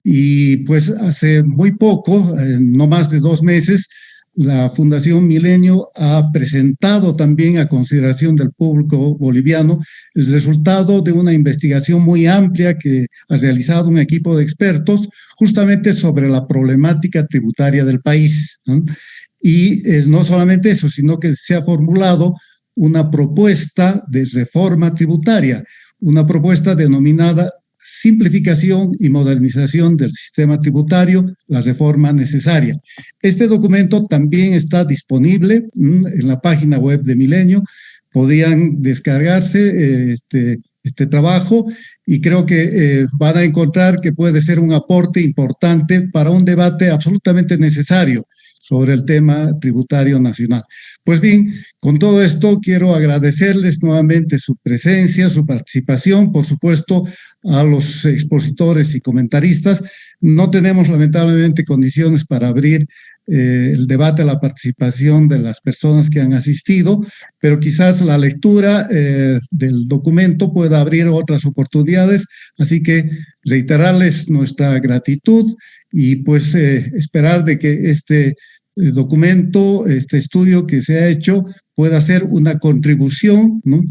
Y pues hace muy poco, no más de 2 meses, la Fundación Milenio ha presentado también a consideración del público boliviano el resultado de una investigación muy amplia que ha realizado un equipo de expertos justamente sobre la problemática tributaria del país, ¿no? Y no solamente eso, sino que se ha formulado una propuesta de reforma tributaria, una propuesta denominada simplificación y modernización del sistema tributario, la reforma necesaria. Este documento también está disponible en la página web de Milenio. Podían descargarse este trabajo y creo que van a encontrar que puede ser un aporte importante para un debate absolutamente necesario sobre el tema tributario nacional. Pues bien, con todo esto quiero agradecerles nuevamente su presencia, su participación, por supuesto a los expositores y comentaristas. No tenemos lamentablemente condiciones para abrir el debate, la participación de las personas que han asistido, pero quizás la lectura del documento pueda abrir otras oportunidades, así que reiterarles nuestra gratitud y pues esperar de que este documento, este estudio que se ha hecho pueda ser una contribución, ¿no?,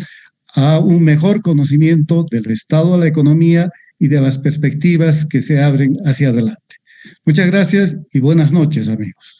a un mejor conocimiento del estado de la economía y de las perspectivas que se abren hacia adelante. Muchas gracias y buenas noches, amigos.